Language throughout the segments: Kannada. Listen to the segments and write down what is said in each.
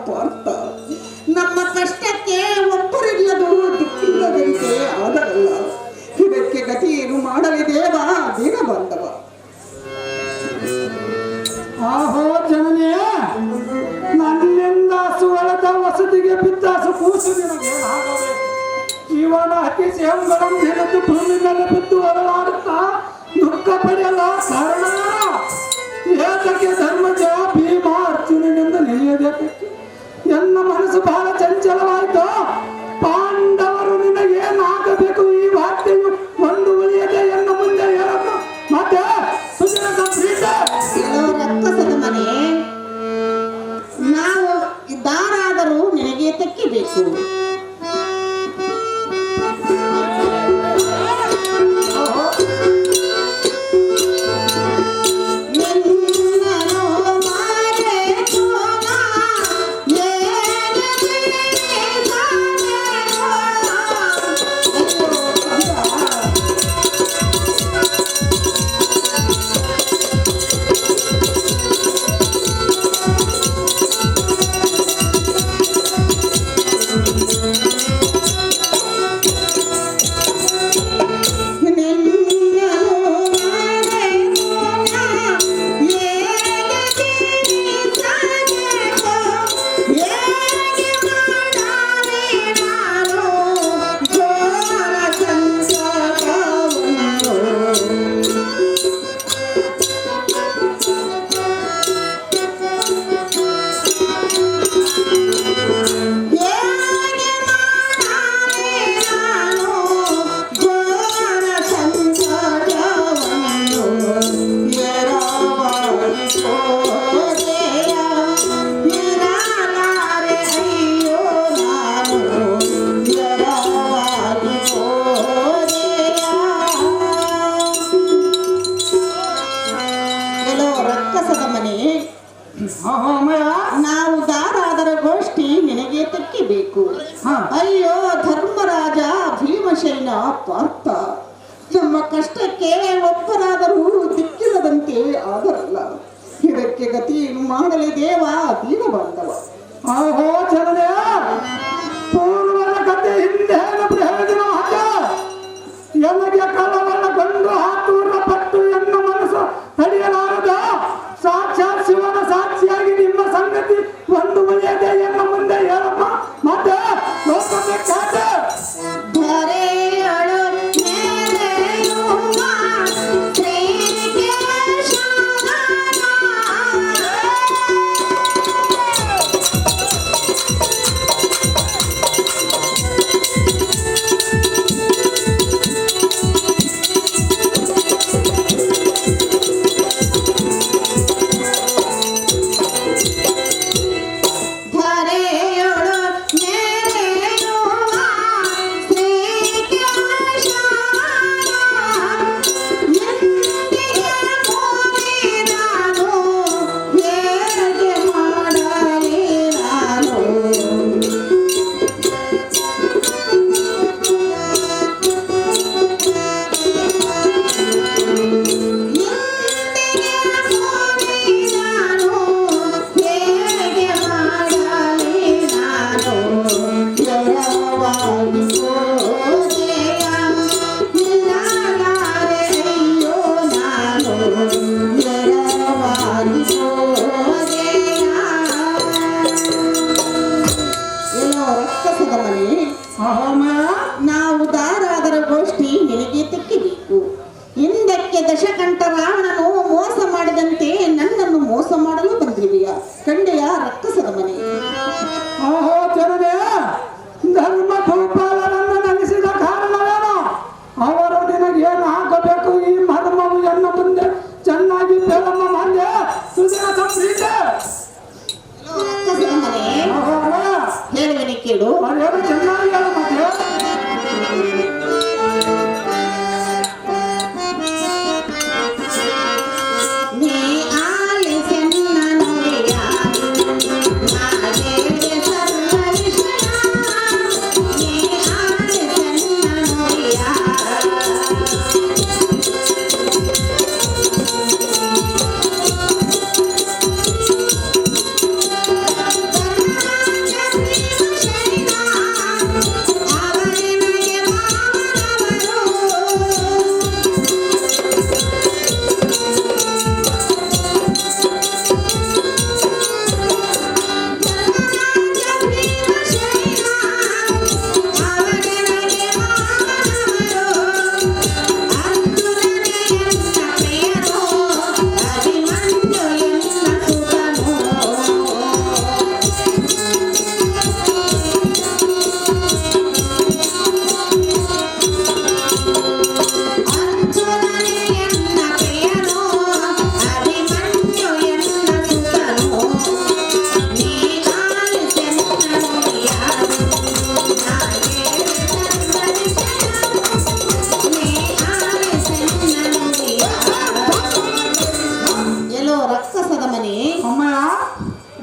ಪಾರ್ಥ ನಮ್ಮ ಕಷ್ಟಕ್ಕೆ ಒಬ್ಬರಿಲ್ಲದು ದಿಕ್ಕಿಲ್ಲದಂತೆ ಆದರಲ್ಲ. ಇದಕ್ಕೆ ಗತಿ ಏನು ಮಾಡಲಿ ದೇವ ದಿನ ಬಂದವ. ಆಹೋ ಜನನೇ, ನನ್ನಿಂದ ಸುವಳದ ವಸತಿಗೆ ಬಿದ್ದಾಸು ಕೂಸು ನಿನಗೆ ಆಗಬೇಕು. ಜೀವನ ಅತಿ ಸೇವಂಗಳನ್ನು ಹಿಡಿದು ಭೂಮಿ ಮೇಲೆ ಬಿದ್ದು ಹೊರಲಾಡುತ್ತಾ ದುಃಖ ಪಡೆಯಲ್ಲ ಕಾರಣ ಏತಕ್ಕೆ ಧರ್ಮಜ ಭೀಮ ಅರ್ಜುನನಿಂದ ನೆನೆಯಬೇಕಿತ್ತು. ನನ್ನ ಮನಸ್ಸು ಬಹಳ ಚಂಚಲವಾಯಿತು. ಪಾಂಡವರು ನಿನಗೇನಾಗಬೇಕು ಈ ವಾರ್ತೆಯು ಒಂದು ಉಳಿಯದೆ ಎನ್ನ ಮುಂದೆ ಹೇಳಮ್ಮ. ಮತ್ತೆ ರಕ್ಕಸದ ಮನೆ, ನಾವು ಇದ್ದಾರಾದರೂ ನಿನಗೆ ತೆಕ್ಕಿಬೇಕು. ನಾವು ದಾರಾದರ ಗೋಷ್ಠಿ ನಿನಗೆ ತೆಕ್ಕಿಬೇಕು. ಅಯ್ಯೋ ಧರ್ಮರಾಜ ಭೀಮಸೇನ ಪಾರ್ಥ, ನಮ್ಮ ಕಷ್ಟಕ್ಕೆ ಒಬ್ಬರಾದರೂ ದಿಕ್ಕಿಲ್ಲದಂತೆ ಆದರಲ್ಲ. ಇದಕ್ಕೆ ಗತಿ ಮಾಡಲಿ ದೇವ ದೀನ ಬಾಂಧವ. ಆಹೋ ಜನನೇ, ಪೂರ್ವದ ಕತೆ ಹಿಂದೆ ಪ್ರಯೋಜನ ಹಾಕ ಎನಗೆ ಕಳವಳ ಗೊಂಡು ಹಾತೂರ ಪಟ್ಟು ಎನ್ನ ಮನಸ್ಸು ತಡೆಯಲಾರದ ಕೇಳು. ಅದೇನು ಚೆನ್ನಾಗಿ ಹೇಳು ಮತ್ತೆ. ನೀ ಆಲಿಸೆನ್ನ ನುಡಿಯ ಮಾಯೆಗೆ ಸರ್ವ ವಿಷಯ. ನೀ ಆಲಿಸೆನ್ನ ನುಡಿಯ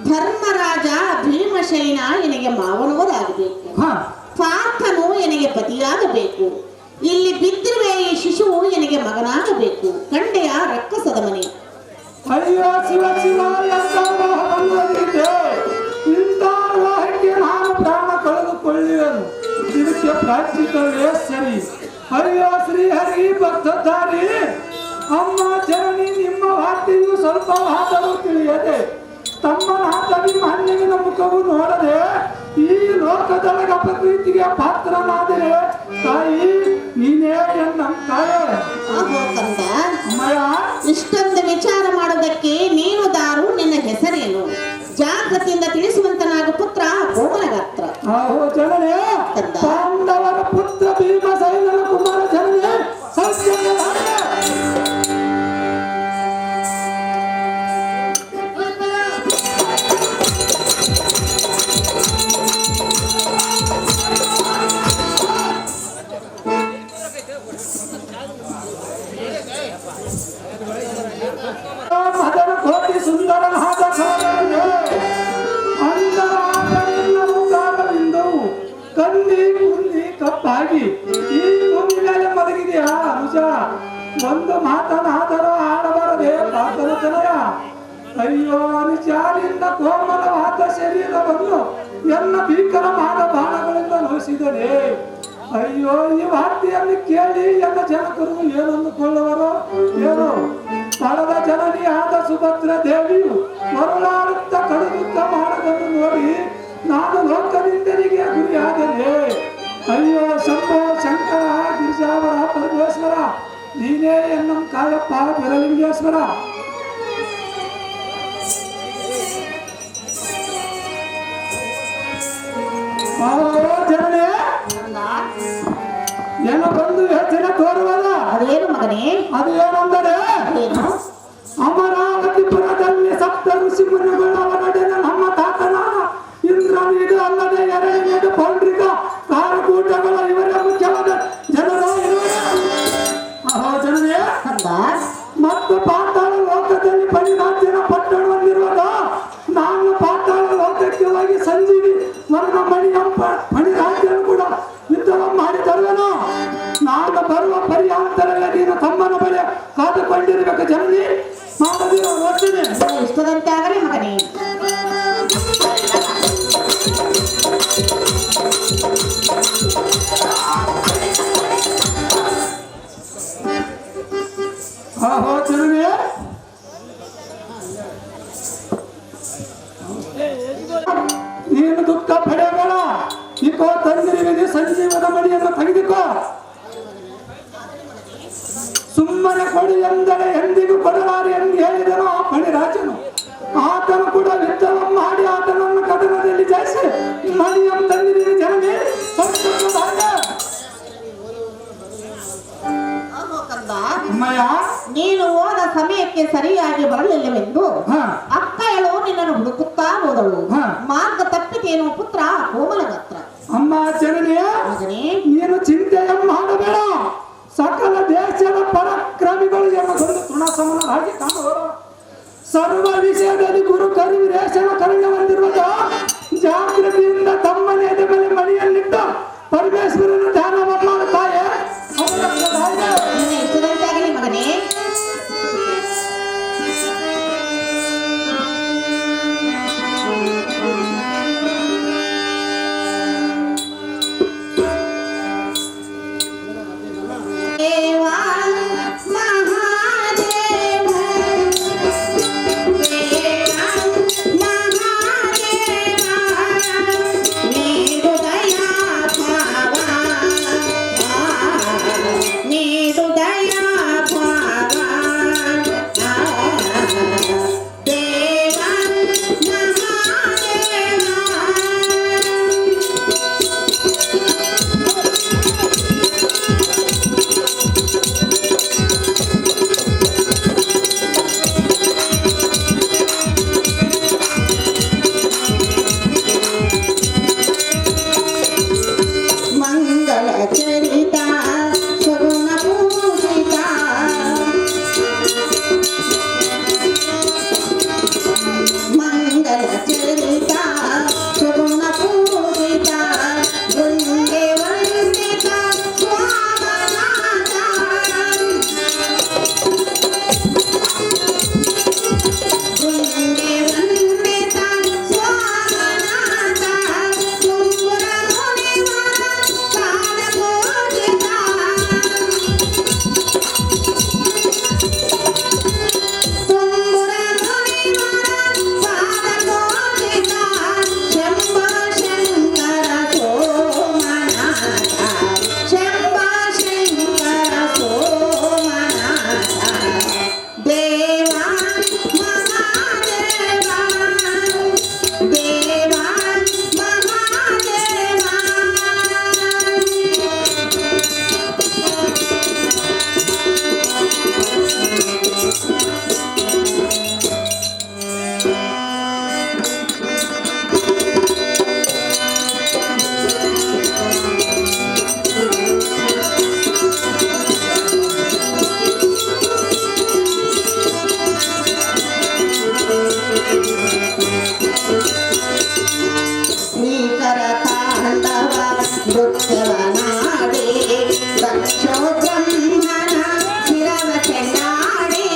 ಧರ್ಮರಾಜ ಭೀಮಸೇನ ಎನಗೆ ಮಾವನವರಾಗಬೇಕು. ಪಾರ್ಥನು ಎನಗೆ ಪತಿಯಾಗಬೇಕು. ಇಲ್ಲಿ ಬಿದ್ದಿರುವ ಈ ಶಿಶುವು ಎನಗೆ ಮಗನಾಗಬೇಕು. ಕಂಡೆಯ ರಕ್ಕಸದ ಮನೆ. ಅಯ್ಯೋ ಶಿವ ಶಿವ, ಎಂತ ಬಂದಿದೆ. ಇಂಥ ವಿವಾಹಕ್ಕೆ ನಾನು ಪ್ರಾಣ ಕಳೆದುಕೊಳ್ಳುವೆನು. ಇದಕ್ಕೆ ಪ್ರಾಚಿತವೇ ಸರಿ. ಅಯ್ಯೋ ಶ್ರೀ ಹರಿ ಭಕ್ತಧಾರಿ ಅಮ್ಮ ಜನನಿ, ನಿಮ್ಮ ವಾರ್ತೆಯು ಸ್ವಲ್ಪ ಮಾತನ್ನು ತಿಳಿಯದೆ ತಮ್ಮನಾಥಭಿಮಾನ್ಯವಿನ ಮುಖವು ನೋಡದೆ ಈ ಲೋಕದೊಳಗ ಪ್ರಕೃತಿಗೆ ಪಾತ್ರನಾದರೆ ತಾಯಿ ನೀನೇ ಎನ್ನಂತಾಳೆ. ಇಷ್ಟೊಂದು ವಿಚಾರ ಮಾಡೋದಕ್ಕೆ ನೀನು ದಾರು, ನಿನ್ನ ಹೆಸರೇನು? ಜಾಗೃತಿಯಿಂದ ತಿಳಿಸುವಂತನಾಗ ಪುತ್ರ ಕೋಮಲಗಾತ್ರ. ಆಹೋ ಜನನೇ, ಪಾಂಡವರ ಪುತ್ರ ಭೀಮಸೇನನ ಕುಮಾರ ಜನನೇ, ಮದನ ಕೋಟಿ ಸುಂದರನಾದ ಸೋದರನೇ, ಅಂದರಾಗಲಿಲ್ಲ ಮುಖಾರವಿಂದವು ಕಂದಿ ಕುಂದಿ ಕಪ್ಪಾಗಿ ಈ ಭೂಮಿ ಮೇಲೆ ಮಲಗಿದೆಯಾ ಅನುಜ? ಒಂದು ಮಾತನಾದರೂ ಆಡಬಾರದೆ ಪಾತನತನಯ. ಅಯ್ಯೋ ನಿಜ, ನಿನ್ನ ಕೋಮಲವಾದ ಶರೀರವನ್ನು ಎಲ್ಲ ಭೀಕರ ಮಾಡ ಬಾಣಗಳಿಂದ ನೋಯಿಸಿದರೆ. ಅಯ್ಯೋ ಈ ವಾರ್ತೆಯನ್ನು ಕೇಳಿ ಎಲ್ಲ ಜನಕರು ಏನಂದುಕೊಳ್ಳುವರೋ ಏನೋ. ಪಡೆದ ಜನನಿಯಾದ ಸುಭದ್ರ ದೇವಿಯು ಮರುಳಾಡುತ್ತ ಕಡುಗುತ್ತ ಮಾಡೋದನ್ನು ನೋಡಿ ನಾನು ಲೋಕನಿಂದನಿಗೆ ಗುರಿಯಾದರೆ. ಅಯ್ಯೋ ಶಂಭೋ ಶಂಕರ ಗಿರಿಜಾವರ ಪರಮೇಶ್ವರ, ನೀನೇ ಎನ್ನಂ ಕಾಯಪ್ಪ ಬಿರಲಿಂಗೇಶ್ವರ. ಜನನೇ ಏನೋ ಬಂದು ಹೆಚ್ಚಿನ ತೋರುವಲ್ಲ. ಅದೇನು ಮಗನೇ? ಅದು ಏನಂದರೆ, ಅಮರಾವತಿಪುರದಲ್ಲಿ ಸಪ್ತ ಋಷಿ ಮುನಿಗಳ ಒಳಗಡೆ ನಮ್ಮ ತಾತನ ಇಂದ್ರನಿದು ಅಲ್ಲದೆ ಎರಡನೇದು ಪೌಂಡ್ರಿಕ ಕಾರಕೂಟಗಳ ಇವರೇ ಮುಖ್ಯವಾದ ಜನರು ಇವರೇ. ಅಹೋ ಜನರೇ, ಮತ್ತು ಪಾತಾಳ ಲೋಕದಲ್ಲಿ ಪರಿರಾಜ್ಯನ ಪಟ್ಟಣ ಹೊಂದಿರುವಾಗ ನಾನು ಪಾತಾಳ ಲೋಕಕ್ಕೆ ಹೋಗಿ ಸಂಜೀವಿ ವರ್ಣ ಮಣಿರಾಜ್ಯನು ಕೂಡ ಯುದ್ಧವನ್ನು ಮಾಡಿ ತರುವೆನು. ನಾನು ಬರುವ ಪರ್ಯಾಂತರವೇ ನೀನು ತಮ್ಮನ ಬಳಿ ಕಾದುಕೊಂಡಿರಬೇಕು ಜನನಿ. ಮಾಡದಿರೋ ಯೋಚನೆ ಇಷ್ಟದಂತೆ ಆಗಲಿ ಮಗನೇ. ಆಹೋ ಜನನಿ, ನೀನು ದುಃಖ ಪಡೆಯಬೇಡ. ಇಕೋ ತಂದಿರುವಿಗೆ ಸಂಜೀವನ ಮಣಿಯನ್ನು ತೆಗೆದುಕೋ. ಸುಮ್ಮನೆ ಕೊಡಿ ಎಂದರೆ ಎಂದಿಗೂ ಕೊಡಲಾರೆ ಎಂದು ಹೇಳಿದನು ಆ ಮಣಿರಾಜನು. ಆತನು ಕೂಡ ಯುದ್ಧವನ್ನು ಮಾಡಿ ಆತನನ್ನು ಕದನದಲ್ಲಿ ಜಯಿಸಿ ಮಣಿಯನ್ನು ತಂದಿರುವೆ ಜನನೇ. ನೀನು ಹೋದ ಸಮಯಕ್ಕೆ ಸರಿಯಾಗಿ ಬರಲಿಲ್ಲವೆಂದು ಅಕ್ಕಳು ನಿನ್ನನ್ನು ಹುಡುಕುತ್ತಾ ಹೋದಳು. ಮಾರ್ಗ ತಪ್ಪಿದೆ ಹೆಸರೇನು ಪುತ್ರ ಕೋಮಲಗತ್ರ. ಅಮ್ಮ ಜನನಿಯ ಮಗನೇ, ನೀನು ಚಿಂತೆಯ ಮಾಡಬೇಡ. ಸಕಲ ದೇಶದ ಪರಾಕ್ರಮಿಗಳು ಎಂಬುದೊಂದು ತೃಣಸಮನಾಗಿ ಕಾಣುವರು. ಸರ್ವ ವಿಷಯದಲ್ಲಿ ಗುರು ಕರಿವಿರೇಶನ ಕರುಣೆ ಹೊಂದಿರುವುದು. ಜಾಗೃತಿಯಿಂದ ತಮ್ಮನೇ ಮೇಲೆ ಮನೆಯಲ್ಲಿಟ್ಟು ಪರಮೇಶ್ವರನ ಧ್ಯಾನ ಮಾಡುತ್ತಾಯೆ. ನಿನ್ನ ಇಷ್ಟದಂತಾಗಲಿ ಮಗನೇ. ದೇವಾ ಮಹಾದೇವ, ದೇವಾ ಮಹಾದೇವ, ನೀಡು ದಯಾ ಭಾವ, ನೀಡು ದಯಾ ಭಾವ, ದೇವಾ ಮಹಾದೇವ. ಮಂಗಲ ಚರಿತ ಸುಗುಣ ಪೂಜಿತ, ಮಂಗಲ ಚರಿತ ಸುಗುಣ ಪೂಜಿತ, ಗುಂಡೆ ವಂದಿತ ಸ್ವಾಮನಾಥ, ಗುಂಡೆ ವಂದಿತ ಸ್ವಾಮನಾಥ, ತುಂಬುರ ಮುನಿವರ ಪಾದ ಪೂಜಿತ, ತುಂಬುರ ಮುನಿವರ ಪಾದ ಪೂಜಿತ, ಶಂಭ ಶಂಕರ ಸೋಮನಾಥ, ಶಂಭ ಶಂಕರ ಸೋಮನಾಥ, ದೇವಾ ಮಹಾದೇವ, ದೇವಾ ಮಹಾದೇವ. ಭೀಕರ ತಾಂಡವ ನೃತ್ಯವ ನಾಡಿ, ದಕ್ಷೋ ಬ್ರಹ್ಮನ ಶಿರವ ಚೆಂಡಾಡಿ,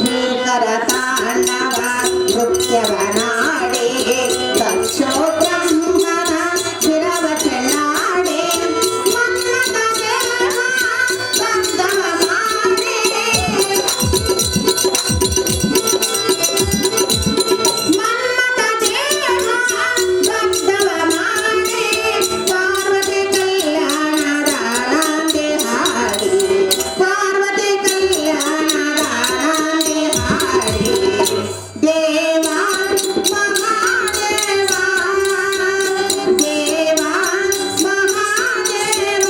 ಭೀಕರ ತಾಂಡವ ನೃತ್ಯವ ನಾಡಿ, ದಕ್ಷೋ ಬ್ರಹ್ಮನ ಶಿರವ ಚೆಂಡಾಡಿ, ಮನ್ಮಥ ದೇವ ಬಂಧವ ಮಾಡಿ, ಮನ್ಮಥ ದೇವ ಬಂಧವ ಮಾಡಿ, ಪಾರ್ವತಿ ಕಲ್ಯಾಣದ ನಾಂದಿ ಹಾಡಿ, ಪಾರ್ವತಿ ಕಲ್ಯಾಣದ ನಾಂದಿ ಹಾಡಿ, ದೇವಾ ಮಹಾದೇವ, ದೇವಾ ಮಹಾದೇವ,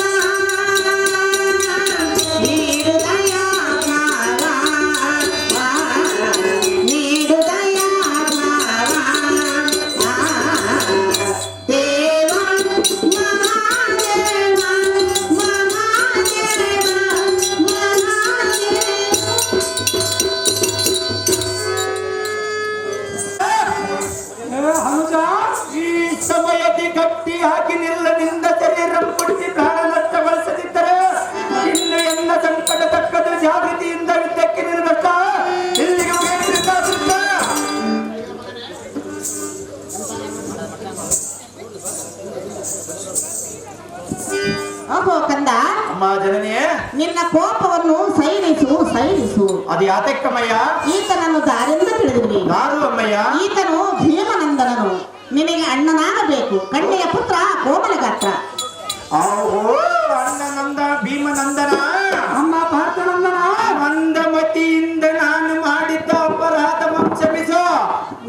ನೀಡು ದಯಾ ಭಾವ, ನೀಡು ದಯಾ ಭಾವ, ದೇವಾ ಮಹಾದೇವ, ಮಹಾದೇವ, ಮಹಾದೇವ. ಹನುಜ, ಈ ಸಮಯಕ್ಕೆ ಗಟ್ಟಿ ಹಾಕಿ ನಿಲ್ಲದಿಂದ ಶರೀರ ಪುಟ್ಟಿ ಪ್ರಾಣ ನಷ್ಟಗೊಳಿಸದಿದ್ದರೆ ಇನ್ನು ಎಲ್ಲ ಸಂಕಟ ತಕ್ಕದ ಜಾಗೃತಿಯಿಂದ ಯುದ್ಧಕ್ಕೆ ನಿಲ್ಲಬೇಕ. ಇಲ್ಲಿಗೆ ಹೋಗಿರುತ್ತ ಅಹೋ ಕಂದ, ಅಮ್ಮ ಜನನಿಯೇ, ನಿನ್ನ ಕೋಪವನ್ನು ಸೈರಿಸು ಸೈರಿಸು. ಅದು ಯಾತಕ್ಕಮ್ಮಯ್ಯ? ಈತನನ್ನು ದಾರಿಂದ ತಿಳಿದ್ವಿ. ಯಾರು ಅಮ್ಮಯ್ಯ? ಈತನು ಭೀಮನಂದನನು, ನಿನಗೆ ಅಣ್ಣನಾಗಬೇಕು. ಕಣ್ಣೆಯ ಪುತ್ರ ಕೋಮಲಗಾತ್ರ. ಓಹೋ, ಅಣ್ಣನಂದ ಭೀಮನಂದನ. ಅಮ್ಮ ಪಾರ್ಥನಂದನ. ಮಂದಮತಿಯಿಂದ ನಾನು ಮಾಡಿದ್ದ ಅಪರಾಧ ಕ್ಷಮಿಸು.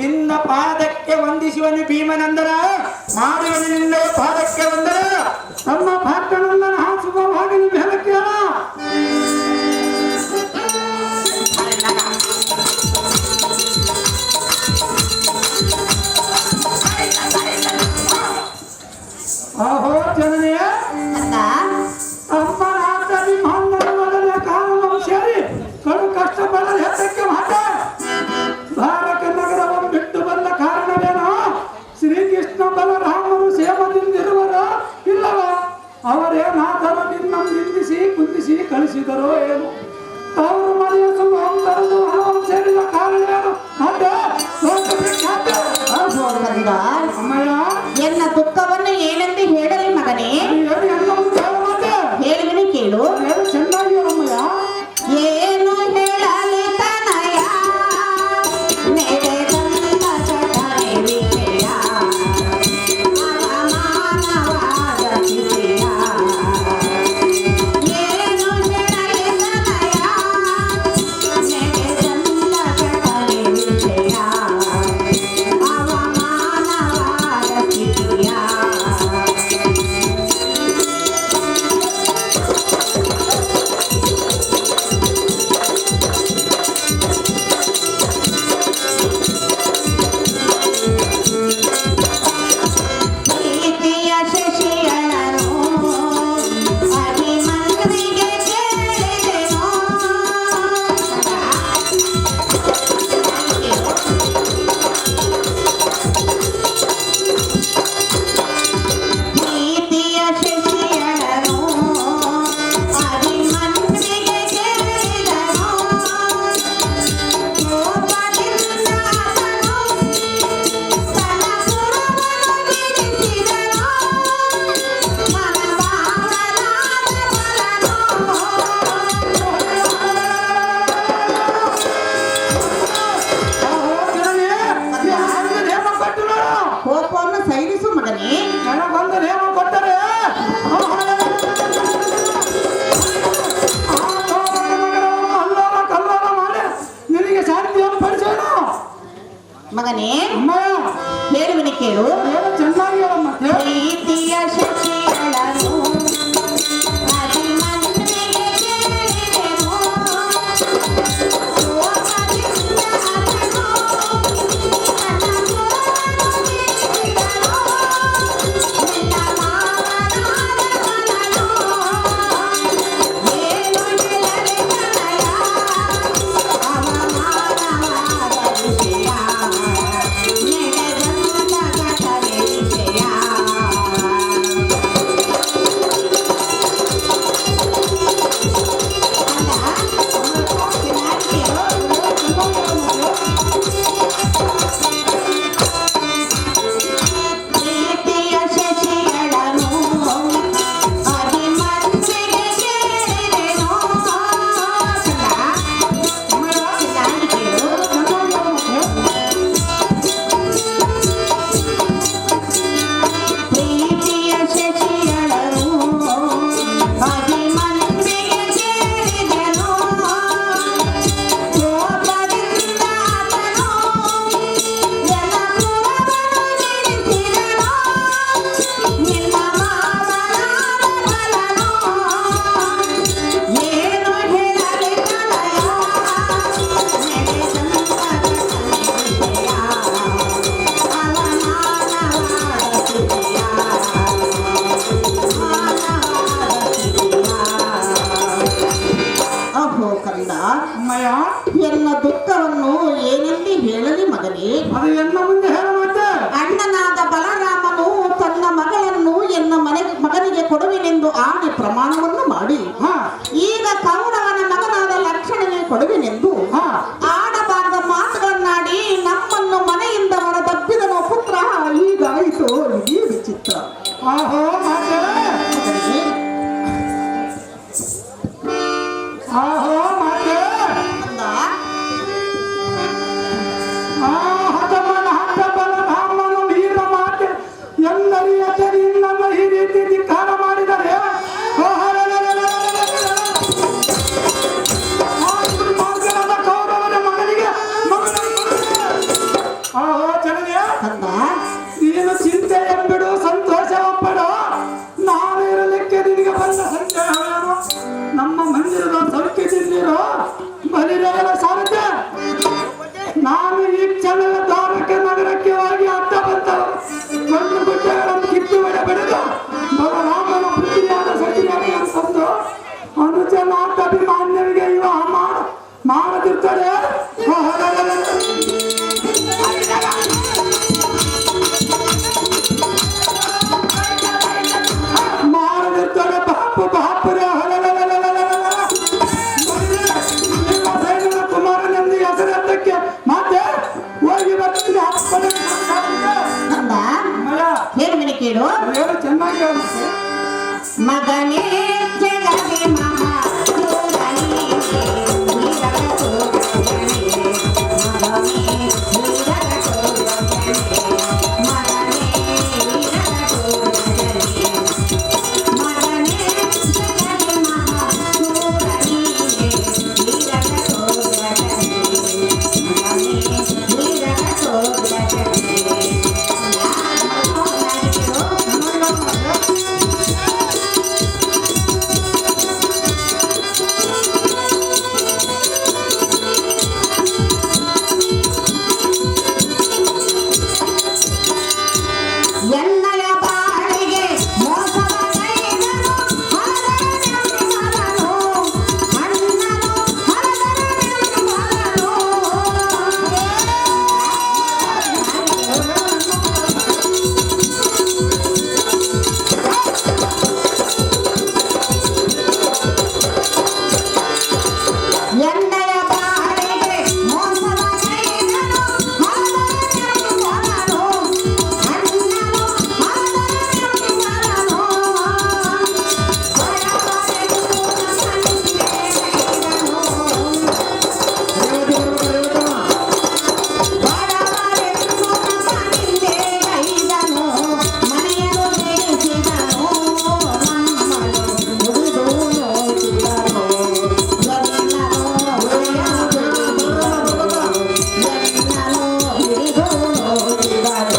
ನಿನ್ನ ಪಾದಕ್ಕೆ ವಂದಿಸುವನು ಭೀಮನಂದನ, ಮಾಡುವನು ನಿನ್ನ ಪಾದಕ್ಕೆ ವಂದನ. ಅಮ್ಮ ಪಾರ್ಥನಂದನ ಶುಭವಾಗಲಿ. ಬೆಳಕೇಳ ಆಹೋ ಜನನೇ ಕಂದ ಅಮ್ಮನಾಥ ನಿಮ್ಮಣ್ಣನ ಮಗನ ಕಾಲವನ್ನು ಸೇರಿ ಕಡು ಕಷ್ಟ ಪಡಲು ಹೆತ್ತಕ್ಕೆ ಮಾತ ಧಾರಕ ನಗರವನ್ನು ಬಿಟ್ಟು ಬಂದ ಕಾರಣವೇನೋ ಶ್ರೀಕೃಷ್ಣ ಬಲರಾಮರು ಸೇವದಿಂದಿರುವರ ಇಲ್ಲವ ಅವರೇನಾದರೂ ನಿನ್ನನ್ನು ನಿಂದಿಸಿ ಕುಂದಿಸಿ ಕಳಿಸಿದರೋ ಏನು ಅವರು ಮನೆಯ ಸುಖವನ್ನು ಹಣವನ್ನು ಸೇರಿದ ಕಾರಣವೇನು ಕಂದ ಅಮ್ಮಯ್ಯ ಎನ್ನ ದುಃಖವನ್ನು ಏನೆಂದು ಹೇಳಲಿ ಮಗನೇ ಹೇಳಿದನು ಕೇಳು ಚೆನ್ನಾಗಿ ಅಮ್ಮಯ್ಯ ಏನು ಹೇಳಲಿ ತನಯ ನಡೆದಂತ ಘಟನೆ ವಿಷಯ ಅವಮಾನವಾದ ಸ್ಥಿತಿಯ. ಏನು ಹೇಳಲಿ ತನಯ ನಡೆದಂತ ಘಟನೆ ವಿಷಯ ಅವಮಾನವಾದ ಸ್ಥಿತಿಯ. ಪ್ರೀತಿಯ ಶಶಿಯಳನು ಅಭಿಮನ್ಯುವಿಗೆ ಕೇಳಿದೆನು. ಪ್ರೀತಿಯ ಶಶಿಯಳನು ಅಭಿಮನ್ಯುವಿಗೆ ಕೇಳಿದನು. ಕೋಪದಿಂದ ಆತನು ತನ್ನ ಪುರವನ್ನು ಬಿಡಿಸಿದನು. ಮನಭಾವನಾದ ಕೋಪವನ್ನು ಸೈರಿಸು ಮಗನೇ. ನನಗೊಂದು ನೇಮ ಕೊಟ್ಟರೆ ಅಲ್ಲೋಲ ಕಲ್ಲೋಲ ಮಾಡಿ ನಿನಗೆ ಶಾಂತಿಯನ್ನು ಪಡಿಸೋಣ ಮಗನೇ ಅಮ್ಮಯ್ಯ ಹೇಳುವನಿ ಕೇಳು. ಏನು ಚೆನ್ನಾಗಿ ಮತ್ತೆ ಪ್ರೀತಿಯ ಶಶಿಯಳನು ಅಭಿಮನ್ಯುವಿಗೆ ಕೇಳಿದೆನು. ಕೋಪದಿಂದ ಆತನು ತನ್ನ ಪುರವನ್ನು ಬಿಡಿಸಿದನು. ನಿನ್ನ ಮಾವನಾದ ಮನನು ಏನು ಹೇಳಲಿ ತನಯ ಅವಮಾನವಾದ ವಿಷಯ ನಡೆದಂತ ಘಟನೆ ವಿಷಯ. ಪ್ರೀತಿಯ ಶಶಿಯಳನು ಅಭಿಮನ್ಯುವಿಗೆ ಕೇಳಿದೆನು. ಚೆನ್ನಾಗಿ ಕೇಳು. ಪ್ರೀತಿಯ ಶಶಿಯಳನು ಅಭಿಮನ್ಯುವಿಗೆ ಕೇಳಿದೆನು. ಕೋಪದಿಂದ ಆತನು ಎಲ್ಲ ಪುರವನ್ನು ಬಿಡಿಸಿದನು. ನಿನ್ನ ಮಾವನಾದ ಬಲನು ಏನು ಹೇಳಲಿ ತನಯ ನಡೆದಂತ ವಿಷಯ ಅವಮಾನವಾದ ಸ್ಥಿತಿಯ. ಅಹೋ ಕಂದ ಅಮ್ಮಯ್ಯ ಎನ್ನ ದುಃಖವನ್ನು ಏನೆಂದು ಹೇಳಲಿ ಮಗನೇ. ಅದು ಎನ್ನ ಮುಂದೆ ಹೇಳ ಮತ್ತೆ ಅಣ್ಣನಾದ ಬಲರಾಮನು ತನ್ನ ಮಗಳನ್ನು ಎನ್ನ ಮಗನಿಗೆ ಕೊಡುವೆನೆಂದು ಆಣೆ ಪ್ರಮಾಣವನ್ನು ಮಾಡಿ ಹಾ ಈಗ ಕೌರವನ ಮಗನಾದ ಲಕ್ಷಣನಿಗೆ ಕೊಡುವೆನೆಂದು ಹಾ ಆಡಬಾರದ ಮಾತುಗಳನ್ನಾಡಿ ನಮ್ಮನ್ನು ಮನೆಯಿಂದ ಹೊರದಬ್ಬಿದನು ಪುತ್ರ. ಹೀಗಾಯಿತು ಈ ವಿಚಿತ್ರ. ಆಹೋ ಮಾತೆ ಮಗನಿಗೆ ಆಹೋ ಮಾತೆ ಕಂದ ಹಠಮನ ಹಠ ಬಲರಾಮನು ವೀರ ಮಾತೆ ಎಲ್ಲರಿಯ ಚರಿಯನ್ನು ಈ ರೀತಿ ಧಿಕ್ಕಾರ ಮಾಡಿದರೆ ಮಾರ್ಗದ ಕೌರವರ ಮಗನೇ ಜಗದಿ ಮಹಾಶೂರನೇ, ವೀರರ ಸೂರನೇ, ಮಗನೇ ವೀರರ ಸೂರನೇ, ಮಗನೇ ವೀರರ ಸೂರನೇ, ಮಗನೇ ಜಗದಿ ಮಹಾಶೂರನೇ, ವೀರರ ಸೂರನೇ, ಮಗನೇ ವೀರರ ಸೂರನೇ. ಎನ್ನಯ ಬಾಳಿಗೆ ಮೋಸವ ಕೈದನು ಹರದರನೆಂಬನು, ಅಣ್ಣನು ಹರದರನೆಂಬನು. ಎನ್ನಯ ಬಾಳಿಗೆ ಮೋಸವ ಕೈದನು ಹರದರನೆಂಬನು, ಅಣ್ಣನು ಹರದರನೆಂಬನು. ಬಡವರೆಂಬುದನಿಂದೆಗೈದನು, ಮನೆಯನ್ನು ಬೆಳೆಸಿದನು, ನಮ್ಮನ್ನು ಮುಗಿದು ನೋಡಿದನು. ಎಲ್ಲನೂ ಹಿಡಿದು ನೋಡಿದನು.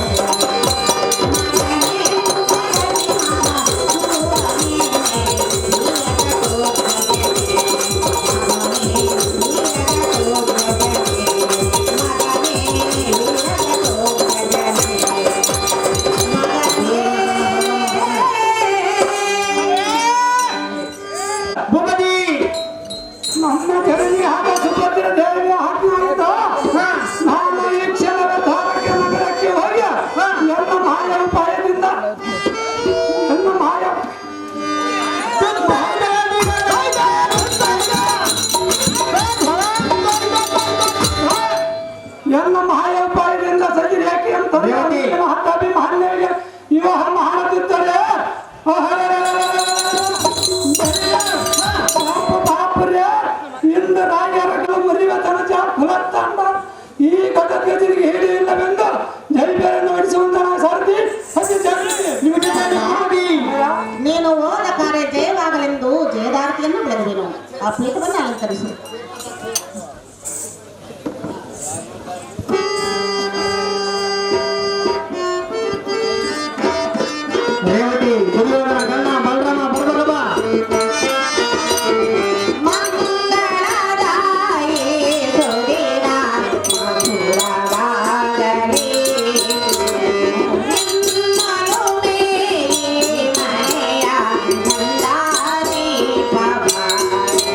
ಭೂಪತಿ ನಮ್ಮ ಜನನಿ ಆಗ ಸುಭದ್ರ ದೇವಿಯ ಆಜ್ಞೆಯಿಂದ ನಾನು ಈ ಕ್ಷಣದ ಧಾರಕ್ಕೆ ನಗರಕ್ಕೆ ಹೋಗಿ ಎಲ್ಲ ಮಾಯ ಉಪಾಯದಿಂದ ಎಲ್ಲ ಮಾಯ ಎಲ್ಲ ಮಾಯ ಉಪಾಯದಿಂದ ಸಜಿರೇಖೆ ಅಂತ ಹತ್ತಾಭಿಮಾನ್ಯರಿಗೆ ವಿವಾಹ ಮಾಡುತ್ತಿದ್ದರೆ ಬಾಪುರೇ ಇಂದು ರಾಯರಗಳು ಮುರಿವ ತನಚ ಫಲತ್ತಂಡ ಈ ಗದಗದಿಗೆ ಹೇಳಿ ಇಲ್ಲವೆಂದು ಜೈಬೇರನ್ನು ನಡೆಸುವಂತ ಸಾರಥಿ ನೀನು ಓದ ಕಾರ್ಯ ಜಯವಾಗಲೆಂದು ಜಯದಾರತಿಯನ್ನು ಬೆಳೆದೆನು. ಆ ಪೀಠವನ್ನು ಅಲಂಕರಿಸು. ರೇವತಿ ದುರ್ಯೋಧನ ಗಣ್ಣ ಬಲರಾಮ ಬರಬರಬ ಮಂಗಳದಾಯೇ ಸುದಿನ ಮಧುರವಾಗಲಿ, ನಿನ್ನಳು ಮೇಲಿ ಮನೆಯ ನಂದಾದೀಪ ಬಾಳಲಿ.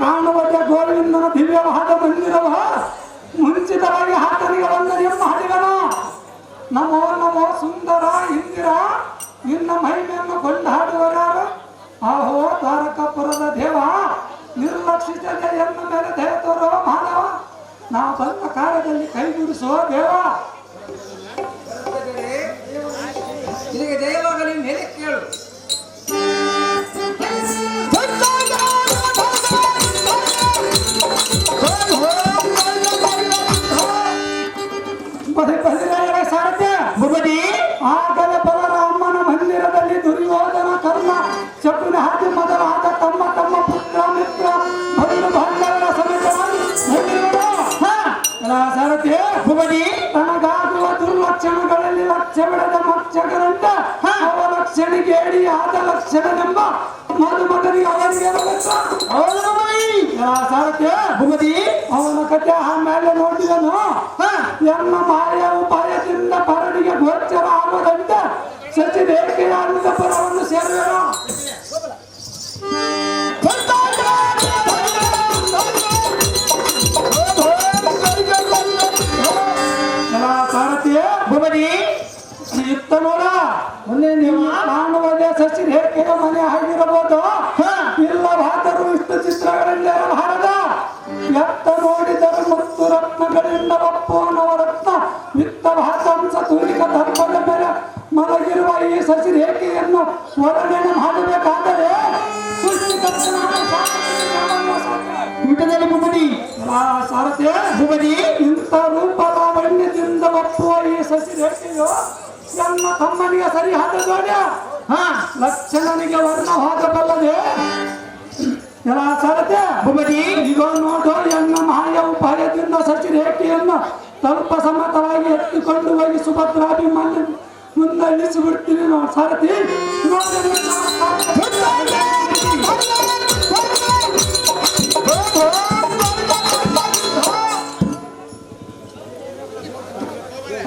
ಕಾಣುವುದೇ ಗೋವಿಂದನ ದಿವ್ಯವಾದ ಮಂದಿರವ ಮುಂಚಿತವಾಗಿ ಆತನಿಗೆ ವಂದನೆಯನ್ನು ಮಾಡಿದನು. ನಮೋ ನಮೋ ಸುಂದರ ಇಂದಿರ ನಿನ್ನ ಮಹಿಮೆಯನ್ನು ಕೊಂಡಾಡುವರಾರು. ಆಹೋ ದ್ವಾರಕಾಪುರದ ದೇವ, ನಿರ್ಲಕ್ಷಿಸದೆ ಎನ್ನ ಮೇಲೆ ದಯ ತೋರುವ ಮಾನವ, ನಾ ಬಂದ ಕಾಲದಲ್ಲಿ ಕೈಗೂಡಿಸುವ ದೇವ. ನಿನಗೆ ದಯವಾಗಲಿ ಮೇಲೆ ಕೇಳು. ಸಾರಥ್ಯ ಭೂಪತಿ ಆಗಲ ಬಲರಾಮನ ಮಂದಿರದಲ್ಲಿ ದುರ್ಯೋಧನ ಕರ್ಣ ಶಕುನಿ ಹಾಕಿ ಮೊದಲಾದ ತಮ್ಮ ತಮ್ಮ ಪುತ್ರ ಮಿತ್ರ ಬಂಧು ಬಾಂಧವರ ಸಮೇತವಾಗಿ ಸಾರಥಿ ಭೂಪತಿ ತನಗಾಗುವ ದುರ್ಲಕ್ಷಣಗಳಲ್ಲಿ ಲಕ್ಷ್ಯ ಬಿಡದ ಮಕ್ಷಕರಂತೆ ಅವಲಕ್ಷಣಿಗೆ ಅಡಿ ಆದ ಲಕ್ಷಣವೆಂಬ ಮದುಮಗನಿಗೆ ಅವನಿಗೆ ಸಾರಥ್ಯ ಭೂಪತಿ ಅವನ ಕಥೆ ಆಮೇಲೆ ನೋಡಿದನು. ಎನ್ನ ಮಾಯ ಉಪಾಯದಿಂದ ಪರಡಿಗೆ ಗೋಚರ ಆಗುವುದಂತೆ ಸಚಿವೇಕೆಯ ಅಂದ ಪರವನ್ನು ಸೇರುವೆನು. ಸಾರಥಿಯ ಭೂಪತಿ ಇತ್ತ ನೋಡ ಮೊನ್ನೆ ನೀವು ಕಾಣುವುದೇ ಸಸಿ ರೇಖೆಯ ಮನೆ ಆಗಿರಬಹುದು. ಇಲ್ಲವಾದರೂ ಇಷ್ಟು ಚಿತ್ರಗಳಿಂದ ಇರಬಾರದ. ಎತ್ತ ನೋಡಿದರೆ ಮುತ್ತು ರತ್ನಗಳಿಂದ ಒಪ್ಪುವ ನವರತ್ನ ವಿತ್ತ ಭಾತಾಂಶ ತೂರಿಕ ದರ್ಪದ ಮೇಲೆ ಮಲಗಿರುವ ಈ ಸಸಿ ರೇಖೆಯನ್ನು ವರ್ಣನೆ ಮಾಡಬೇಕಾದರೆ ಪೀಠದಲ್ಲಿ ಭೂಪತಿ ಸಾರಥ್ಯ ಭೂಪತಿ ಇಂಥ ರೂಪ ಲಾವಣ್ಯದಿಂದ ಒಪ್ಪುವ ಈ ಸಸಿ ರೇಖೆಯು ನನ್ನ ತಮ್ಮನಿಗೆ ಸರಿಯಾದ ಜೋಡ್ಯ. ಲಕ್ಷಣನಿಗೆ ವರ್ಣವಾಗಬಲ್ಲದೆ ಎಲ್ಲ ಸಾರಥ್ಯ ಭೂಪತಿ ಈಗ ನೋಡು, ಎನ್ನ ಮಾಯ ಉಪಾಯದಿಂದ ಸಸಿ ರೇಖೆಯನ್ನು ಸ್ವಲ್ಪ ಸಮತವಾಗಿ ಎತ್ತಿಕೊಂಡು ಹೋಗಿ ಸುಭದ್ರಾಭಿಮಾನ್ಯ ಮುಂದೆ ಇಳಿಸಿಬಿಡ್ತೀನಿ ನೋಡಿ ಸಾರಥಿ.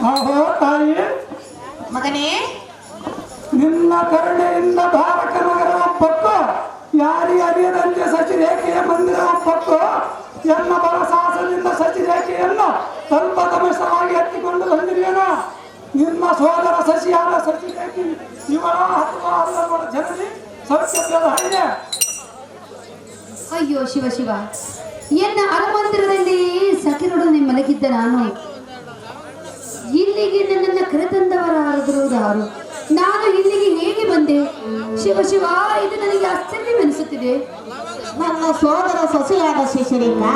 ಆಹೋ ತಾಯಿ, ಮಗನೇ ನಿನ್ನ ಕರುಣೆಯಿಂದ ಧಾರಕ ನಗರವ ಪಕ್ಕು ಯಾರಿ ಅರಿಯದಂತೆ ಸಚಿ ರೇಖೆಯ ಮಂದಿರವ ಪಕ್ಕು ಎನ್ನ ಬಲಸಾಸದಿಂದ ಸಚಿ ರೇಖೆಯನ್ನು ಸ್ವಲ್ಪ ತಮಸವಾಗಿ ಎತ್ತಿಕೊಂಡು ಬಂದಿರುವೆನು. ನಿನ್ನ ಸೋದರ ಸಸಿಯಾದ ಸಚಿ ರೇಖೆ ಇವಳ ಅಥವಾ ಅಲ್ಲವಳ ಜನನಿ ಸತ್ಯದ ಹಾಗೆ. ಅಯ್ಯೋ ಶಿವ ಶಿವ, ಎನ್ನ ಅರಮಂದಿರದಲ್ಲಿ ಸಖಿರೊಡನೆ ಮಲಗಿದ್ದ ನಾನು ಇಲ್ಲಿಗೆ ನನ್ನನ್ನು ಕರೆತಂದವರಾದರು ಯಾರು? ನಾನು ಇಲ್ಲಿಗೆ ಹೇಗೆ ಬಂದೆ? ಶಿವ ಶಿವ, ಇದು ನನಗೆ ಆಶ್ಚರ್ಯವೆನಿಸುತ್ತಿದೆ. ನನ್ನ ಸೋದರ ಸೊಸೆಯಾದ ಶಿಶಿರೇಖಾ,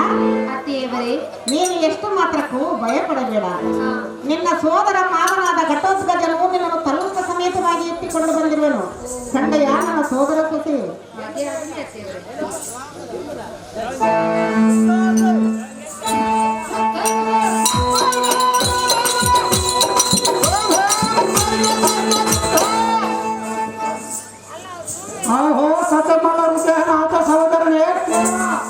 ಅತ್ತೆಯವರೇ, ನೀನು ಎಷ್ಟು ಮಾತ್ರಕ್ಕೂ ಭಯಪಡಬೇಡ. ನಿನ್ನ ಸೋದರ ಮಾವನಾದ ಘಟೋತ್ಕಜನು ನಿನ್ನನ್ನು ತಲುಪ ಸಮೇತವಾಗಿ ಎತ್ತಿಕೊಂಡು ಬಂದಿರುವೆನು. ಕಂಡೆಯ ನನ್ನ ಸೋದರ ಸೊಸೆ. ಆಹೋ ಸತಮಲ ಹೃದಯನಾಥ ಸಹೋದರನೇ,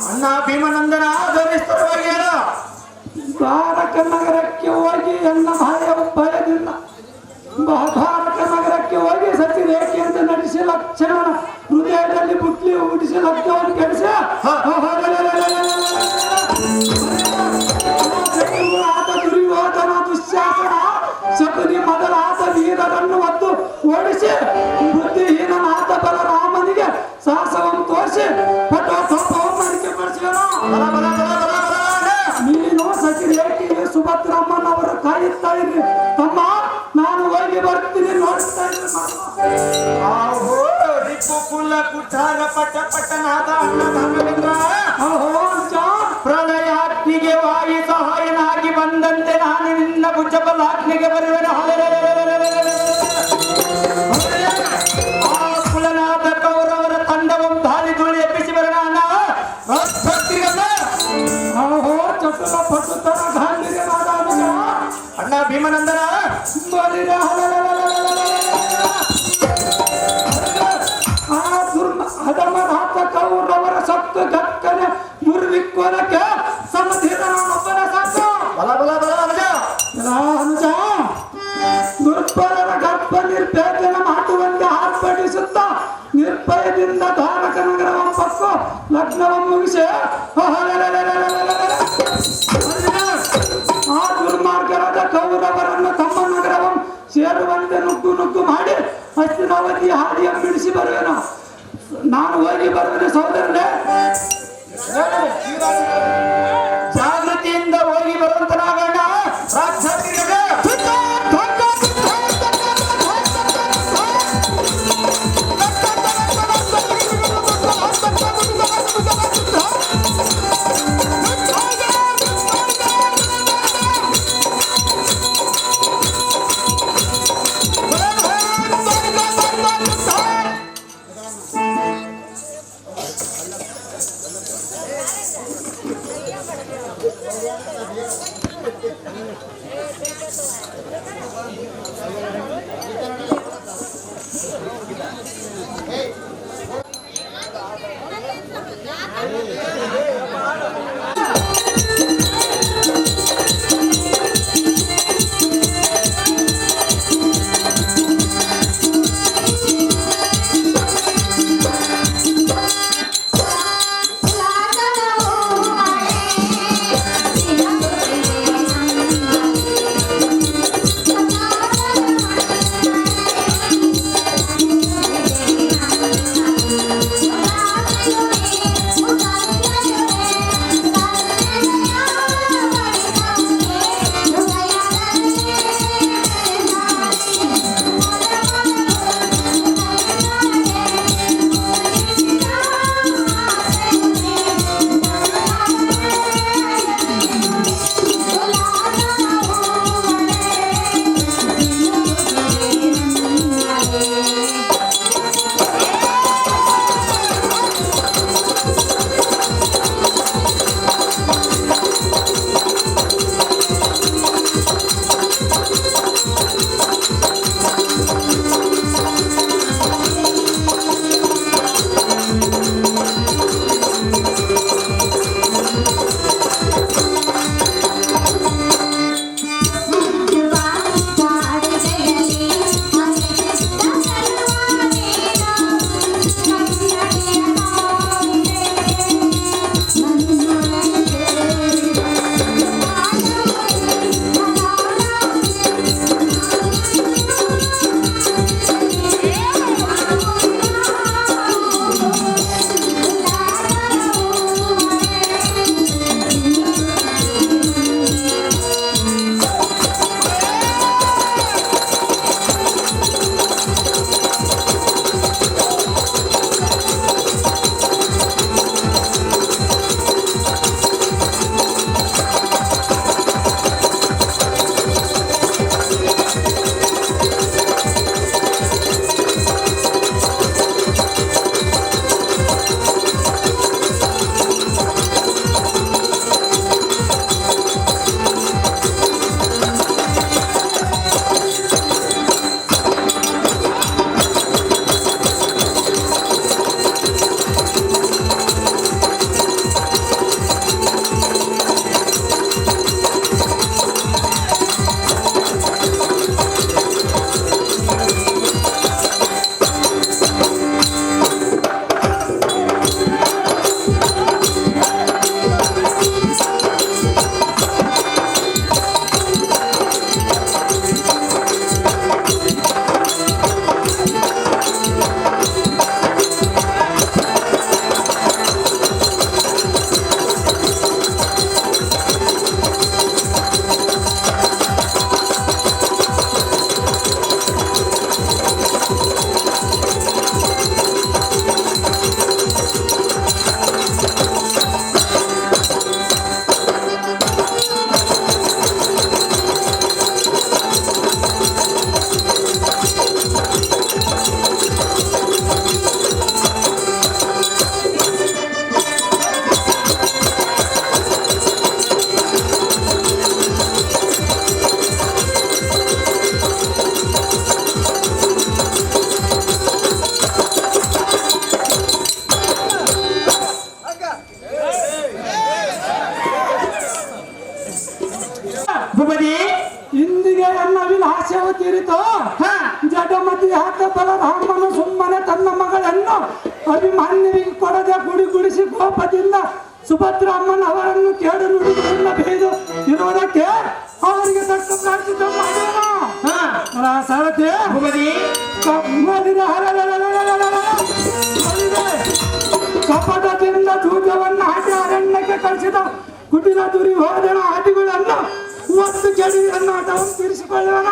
ಅಣ್ಣ ಭೀಮನಂದನ ಧರಿಸ್ತರವಾಗಿ ಹೇಳು. ದ್ವಾರಕ ನಗರಕ್ಕೆ ಹೋಗಿ ಎನ್ನ ಮಾಯ ಭಯದಿಂದ ದ್ವಾರಕ ನಗರಕ್ಕೆ ಹೋಗಿ ಸತಿ ರೇಖೆಯಿಂದ ನಡೆಸಿ ಲಕ್ಷಣನ ಹೃದಯದಲ್ಲಿ ಬುಟ್ಲಿ ಹುಟ್ಟಿಸಿ ಲಕ್ಷವನ್ನು ಕೆಡಿಸಿ ಆತ ದುರ್ಯೋಧನ ದುಶ್ಯಾಸನ ಶಕುನಿ ಮೊದಲಾದ ವೀರರನ್ನು ಒದ್ದು ಓಡಿಸಿ ಬುದ್ಧಿಹೀನನಾಥ ಬಲರಾಮನಿಗೆ ಸಾಹಸವನ್ನು ತೋರಿಸಿ ಪಟೋಪವನ್ನಿಕೆ ಪಡಿಸುವೆನು. ನೀನು ಸಚಿ ರೇಖೆಗೆ ಸುಭದ್ರಮ್ಮನವರು ಕಾಯುತ್ತಾ ಇರ್ರಿ ತಮ್ಮ, ನಾನು ಹೋಗಿ ಬರ್ತೀನಿ, ನೋಡ್ತಾ ಇರ್ರಿ. ಆಹೋ ರಿಪು ಕುಲ ಕುಠಾರ ಪಟ ಪಟ್ಟನಾದ ಅಣ್ಣ ಧರ್ಮೇಂದ್ರ, ಆಹೋ ಅಂಚ ಪ್ರಳಯಾಗ್ನಿಗೆ ವಾಯು ಸಹಾಯನಾಗಿ ಬಂದಂತೆ ನಾನು ನಿನ್ನ ಭುಜಬಲಾಗ್ನಿಗೆ ಬರುವೆನು. ಆ ಕುಲನಾದ ಕೌರವರ ತಂಡವನ್ನು ದಾರಿ ಧೂಳಿ ಎಬ್ಬಿಸಿ ಬರೋಣ ಅಣ್ಣ. ಆಹೋ ಚತುರ ಪಟುತರ ಗಾಂಧೀರ್ಯನಾದ ಅಣ್ಣ ಭೀಮನಂದನ ಹದಮನಾಥ ಕೌರವರ ಸತ್ತು ಗಕ್ಕನೆ ಮುರಿದಿಕ್ಕೋಲಕ್ಕೆ ಸಮಧೀರನೊಬ್ಬನ ಸಾಕು. ಬಲ ಬಲ ಬಲ ಬಲ ಅನುಜ ದುರ್ಬಲರ ಗರ್ಭ ನಿರ್ಭೇದನ ಮಾಡುವಂತೆ ಆರ್ಭಟಿಸುತ್ತ ನಿರ್ಭಯದಿಂದ ಧಾರಕ ನಗರವ ಪಕ್ಕ ಪಕ್ಕು ಲಗ್ನವನ್ನು ಮುಗಿಸಿ ಆ ದುರ್ಮಾರ್ಗರಾದ ಕೌರವರನ್ನು ತಮ್ಮ ನಗರವನ್ನು ಸೇರುವಂತೆ ನುಗ್ಗು ಮಾಡಿ ಹಸ್ತಿನಾವತಿ ಹಾದಿಯ ಬಿಡಿಸಿ ಬರುವೆನು. ನಾನು ಹೋಗಿ ಬರುವೆನು ಸಹೋದರನೇ. ಜಾಗೃತಿಯಿಂದ ಹೋಗಿ ಬರುವಂತನಾಗೋಣ. ರಾಕ್ಷಸರಿಗೆ ಎನ್ನ ವಿಲಾಸವು ತೀರಿತು. ಜಡಮತಿ ಆದ ಬಲರಾಮನು ಸುಮ್ಮನೆ ತನ್ನ ಮಗಳನ್ನು ಅಭಿಮನ್ಯುವಿಗೆ ಕೊಡದೆ ಗುಡಿಸಿ ಕೋಪದಿಂದ ಸುಭದ್ರಮ್ಮನ ಅವರನ್ನು ಕೇಡು ನುಡಿಗಳನ್ನು ಬೇದು ಇರುವುದಕ್ಕೆ ಅವರಿಗೆ ತಕ್ಕ ಪ್ರಾರ್ಥಿತ ಮಾಡೋಣ. ಸರತಿ ಕಪಟದಿಂದ ಜೂಜವನ್ನು ಹಾಕಿ ಅರಣ್ಯಕ್ಕೆ ಕಳಿಸಿದ ಕುಟಿಲ ದುರ್ಯೋಧನ ಆದಿಗಳನ್ನು ಮತ್ತು ಜಡಿಯನ್ನು ಆಟವನ್ನು ತೀರಿಸಿಕೊಳ್ಳೋಣ.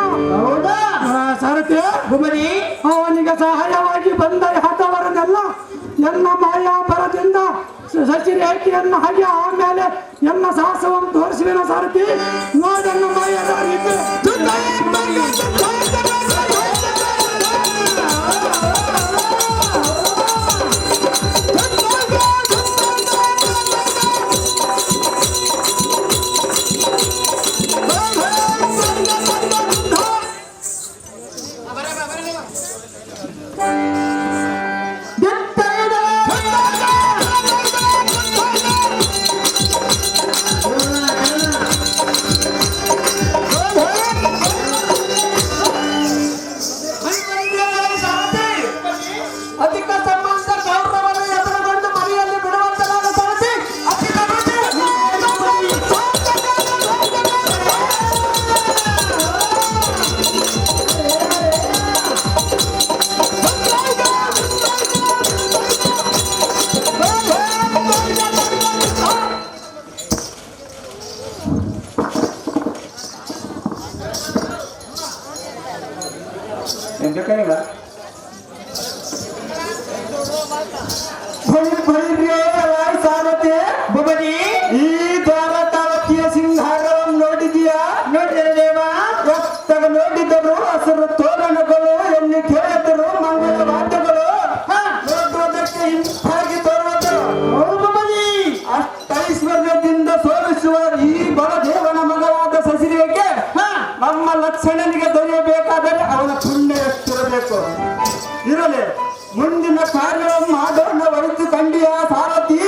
ಸರತಿ ಅವನಿಗೆ ಸಹಾಯವಾಗಿ ಬಂದ ಹತವರನ್ನೆಲ್ಲ ಎನ್ನ ಮಾಯಾಪರದಿಂದ ಸಚಿರೇಖೆಯನ್ನು ಹಾಗೆ ಆಮೇಲೆ ಎನ್ನ ಸಾಹಸವನ್ನು ತೋರಿಸುವಿನ. ಸಾರಥಿ ನೋಡನ್ನ ಮಾಯದ ರೀತಿ ಈ ದ್ವಾರಕಾವತಿಯ ಸಿಂಹಾರವನ್ನು ನೋಡಿದೀಯಾ? ಎತ್ತಗ ನೋಡಿದರು ಹಸಿರು ತೋರಣಗಳು, ಎಲ್ಲಿ ಕೇಳಿದರು ಮಂಗಳ ವಾದ್ಯಗಳು ನೋಡುವುದಕ್ಕೆ ಹಿಂಪಾಗಿ ತೋರುವುದು. ಅಷ್ಟೈಶ್ವರ್ಯದಿಂದ ಸೋಲಿಸುವ ಈ ಬಲದೇವನ ಮಗಳಾದ ಸಸಿರೇಖೆ ನಮ್ಮ ಲಕ್ಷಣನಿಗೆ ದೊರೆಯಬೇಕಾದರೆ ಅವನ ಪುಣ್ಯ ಎಷ್ಟಿರಬೇಕು. ಇರಲಿ, ಮುಂದಿನ ಕಾರ್ಯವನ್ನು ಮಾಡೋಣ. ವೈದ್ಯ ಕಂಡಿಯ ಸಾರಥಿ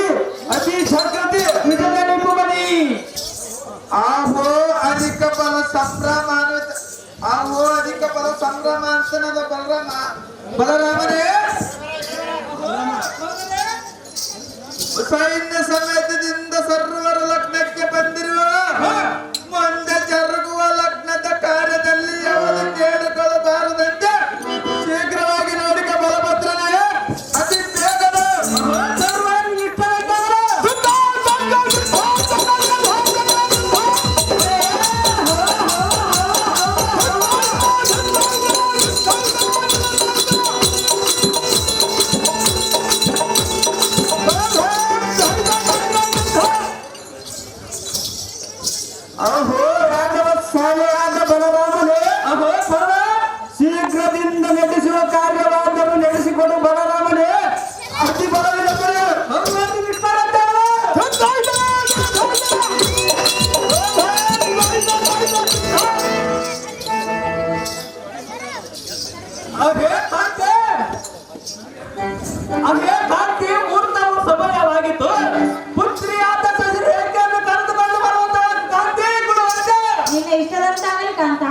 ಅತಿ ಜಾಗೃತಿ ನಿಜದಲ್ಲಿ. ಆಹೋ ಅಧಿಕ ಫಲ ಸಂಭ್ರಮ ಅಂತನದ ಬಲರಾಮನೇ ಸೈನ್ಯ ಸಮೇತದಿಂದ ಸರ್ವರ ಲಗ್ನಕ್ಕೆ ಬಂದಿರುವ ಮುಂದೆ ಜರುಗುವ ಲಗ್ನದ ಕಾರ್ಯದಲ್ಲಿ ಅವರ ಕೇಳಿಕೊಳ್ಳಬಾರದಂತೆ ಶೀಘ್ರವಾಗಿ ನೋಡಿಕ ಬಲಭದ್ರನೇ ಅತಿ ಬೇಗದ ಅಹೋ ರಾಜವತ್ಸಾಲೆಯಾದ ಬಲರಾಮನೇ, ಅಹೋ ಸರ್ವ ಶೀಘ್ರದಿಂದ ನಡೆಸುವ ಕಾರ್ಯವಾದರೂ ನಡೆಸಿಕೊಡು ಬಲರಾಮನೇ. ಅತಿ ಬಲವಿಲ್ಲದರೆ ಕಾಂತಿ ಮುಹೂರ್ತವು ಸಮಯವಾಗಿತ್ತು. ಪುತ್ರಿಯಾದ ಸಸಿರೇಖೆಯನ್ನು ಕರೆದುಕೊಂಡು ಬರುವಂತಹ ಕಾಂತಿ ಗುಣವಂತೆ. ನಿನ್ನ ಇಷ್ಟದಂತಾಗಲಿ ಕಾಂತ.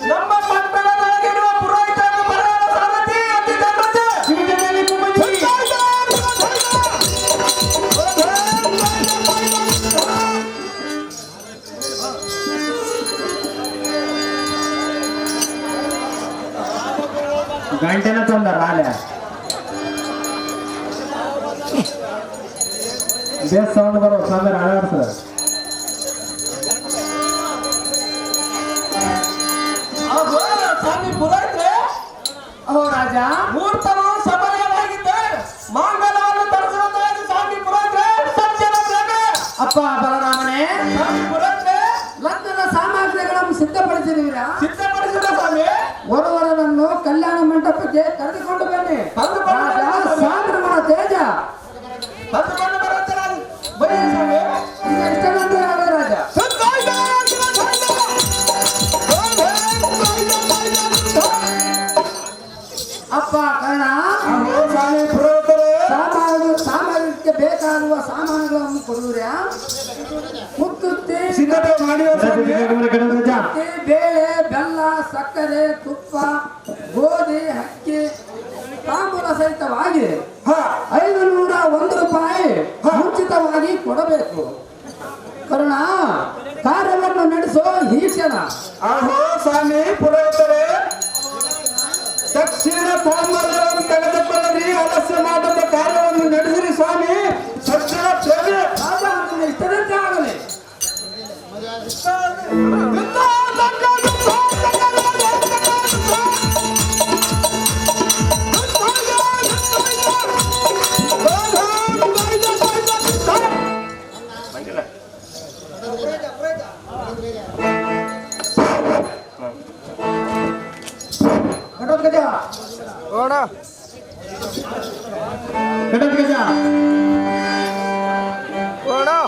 ನಮ್ಮ ಪಟ್ಟಣದೊಳಗಿರುವ ಪುರೋಹಿತರನ್ನು ಬರೆಯುವ ಸಾರಥಿ ಅತಿ ಜಾಗೃತಿ. ಗಂಟೆನ ತೊಂದರ ಆಲೆ ಬೇಸ್ ಸೌಂಡ್ ಬರೋ ತೊಂದರೆ ಅಳಾಡ್ತದೆ. ಸ್ವಾಮಿ ಪುರೋಹಿತರೆ, ಅಹೋ ರಾಜ, ಮುಹೂರ್ತವು ಸಮಯವಾಗಿದ್ದೆ ಮಂಗಲವನ್ನು ತರಿಸುವುದಾಗಿ ಸ್ವಾಮಿ ಪುರೋಹಿತರೆ ಸಜ್ಜನ ಪ್ರೇಮೆ. ಅಪ್ಪ ಬಲರಾಮನೇ, ಸ್ವಾಮಿ ಪುರೋಹಿತರೆ ಲಗ್ನದ ಸಾಮಗ್ರಿಗಳನ್ನು ಸಿದ್ಧಪಡಿಸಿರುವಿರಾ? ಸಿದ್ಧಪಡಿಸಿದ ಸ್ವಾಮಿ. ವರವರನನ್ನು ಕಲ್ಯಾಣ ಮಂಟಪಕ್ಕೆ ಕರೆದುಕೊಂಡು ಬನ್ನಿ. ಸಂಭ್ರಮದ ತೇಜ ತಂದುಕೊಂಡು ಬರುತ್ತಾರೆ. ಬನ್ನಿ ಸ್ವಾಮಿ. ಈಗ ಇಷ್ಟೊಂದು ಬೇಕಾಗುವ ಸಾಮಾನುಗಳನ್ನು ಕೊಡುವುರ್ಯಾ? ಮುತ್ತುತ್ತಿ, ಸಿದ್ಧತೆ ಮಾಡಿ ಬೇಳೆ, ಬೆಲ್ಲ, ಸಕ್ಕರೆ, ತುಪ್ಪ, ಗೋಧಿ, ಅಕ್ಕಿ, ತಾಂಬೂಲ ಸಹಿತವಾಗಿ 501 ರೂಪಾಯಿ ಮುಂಚಿತವಾಗಿ ಕೊಡಬೇಕು. ಕರುಣ, ಕಾರ್ಯವನ್ನು ನಡೆಸೋ ಈ ಕ್ಷಣ. ಆಹೋ ಸ್ವಾಮಿ ಪುರೋಹಿತರೇ, ದಕ್ಷಿಣ ತಾಮ್ರವನ್ನು ತೆಗೆದುಕೊಳ್ಳಿ, ಆಲಸ್ಯ ಮಾಡದ ಕಾರ್ಯವನ್ನು ನಡೆಸಿರಿ ಸ್ವಾಮಿ. ದಕ್ಷಿಣ ಪ್ರೇಮಿ ರಾಜನ ಇಷ್ಟದಂತೆ ಆಗಲಿ. ಘಟೋತ್ಕಚ ಘಟೋತ್ಕಚ ಹೌದಾ?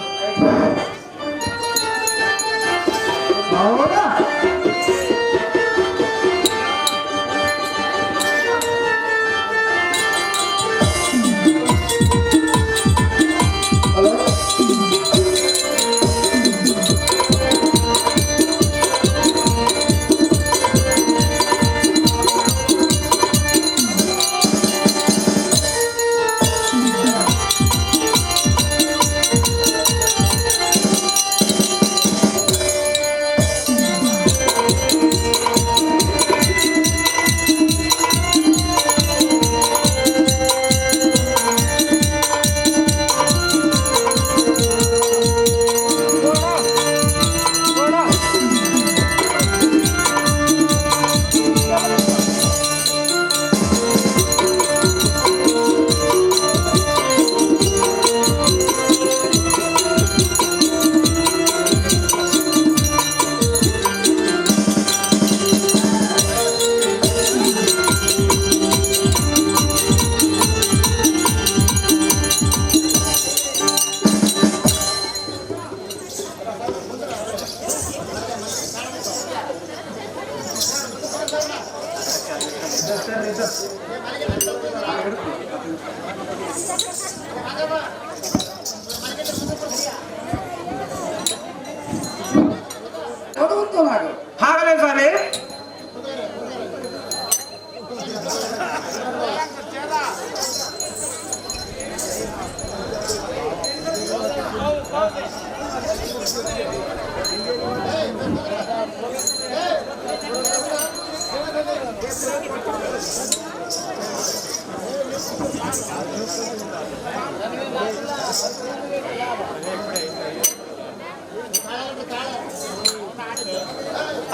ಕೊಡುವಂತ ಮಾಡು. ಹಾಗಲೇ ಸ್ವಾಮಿ.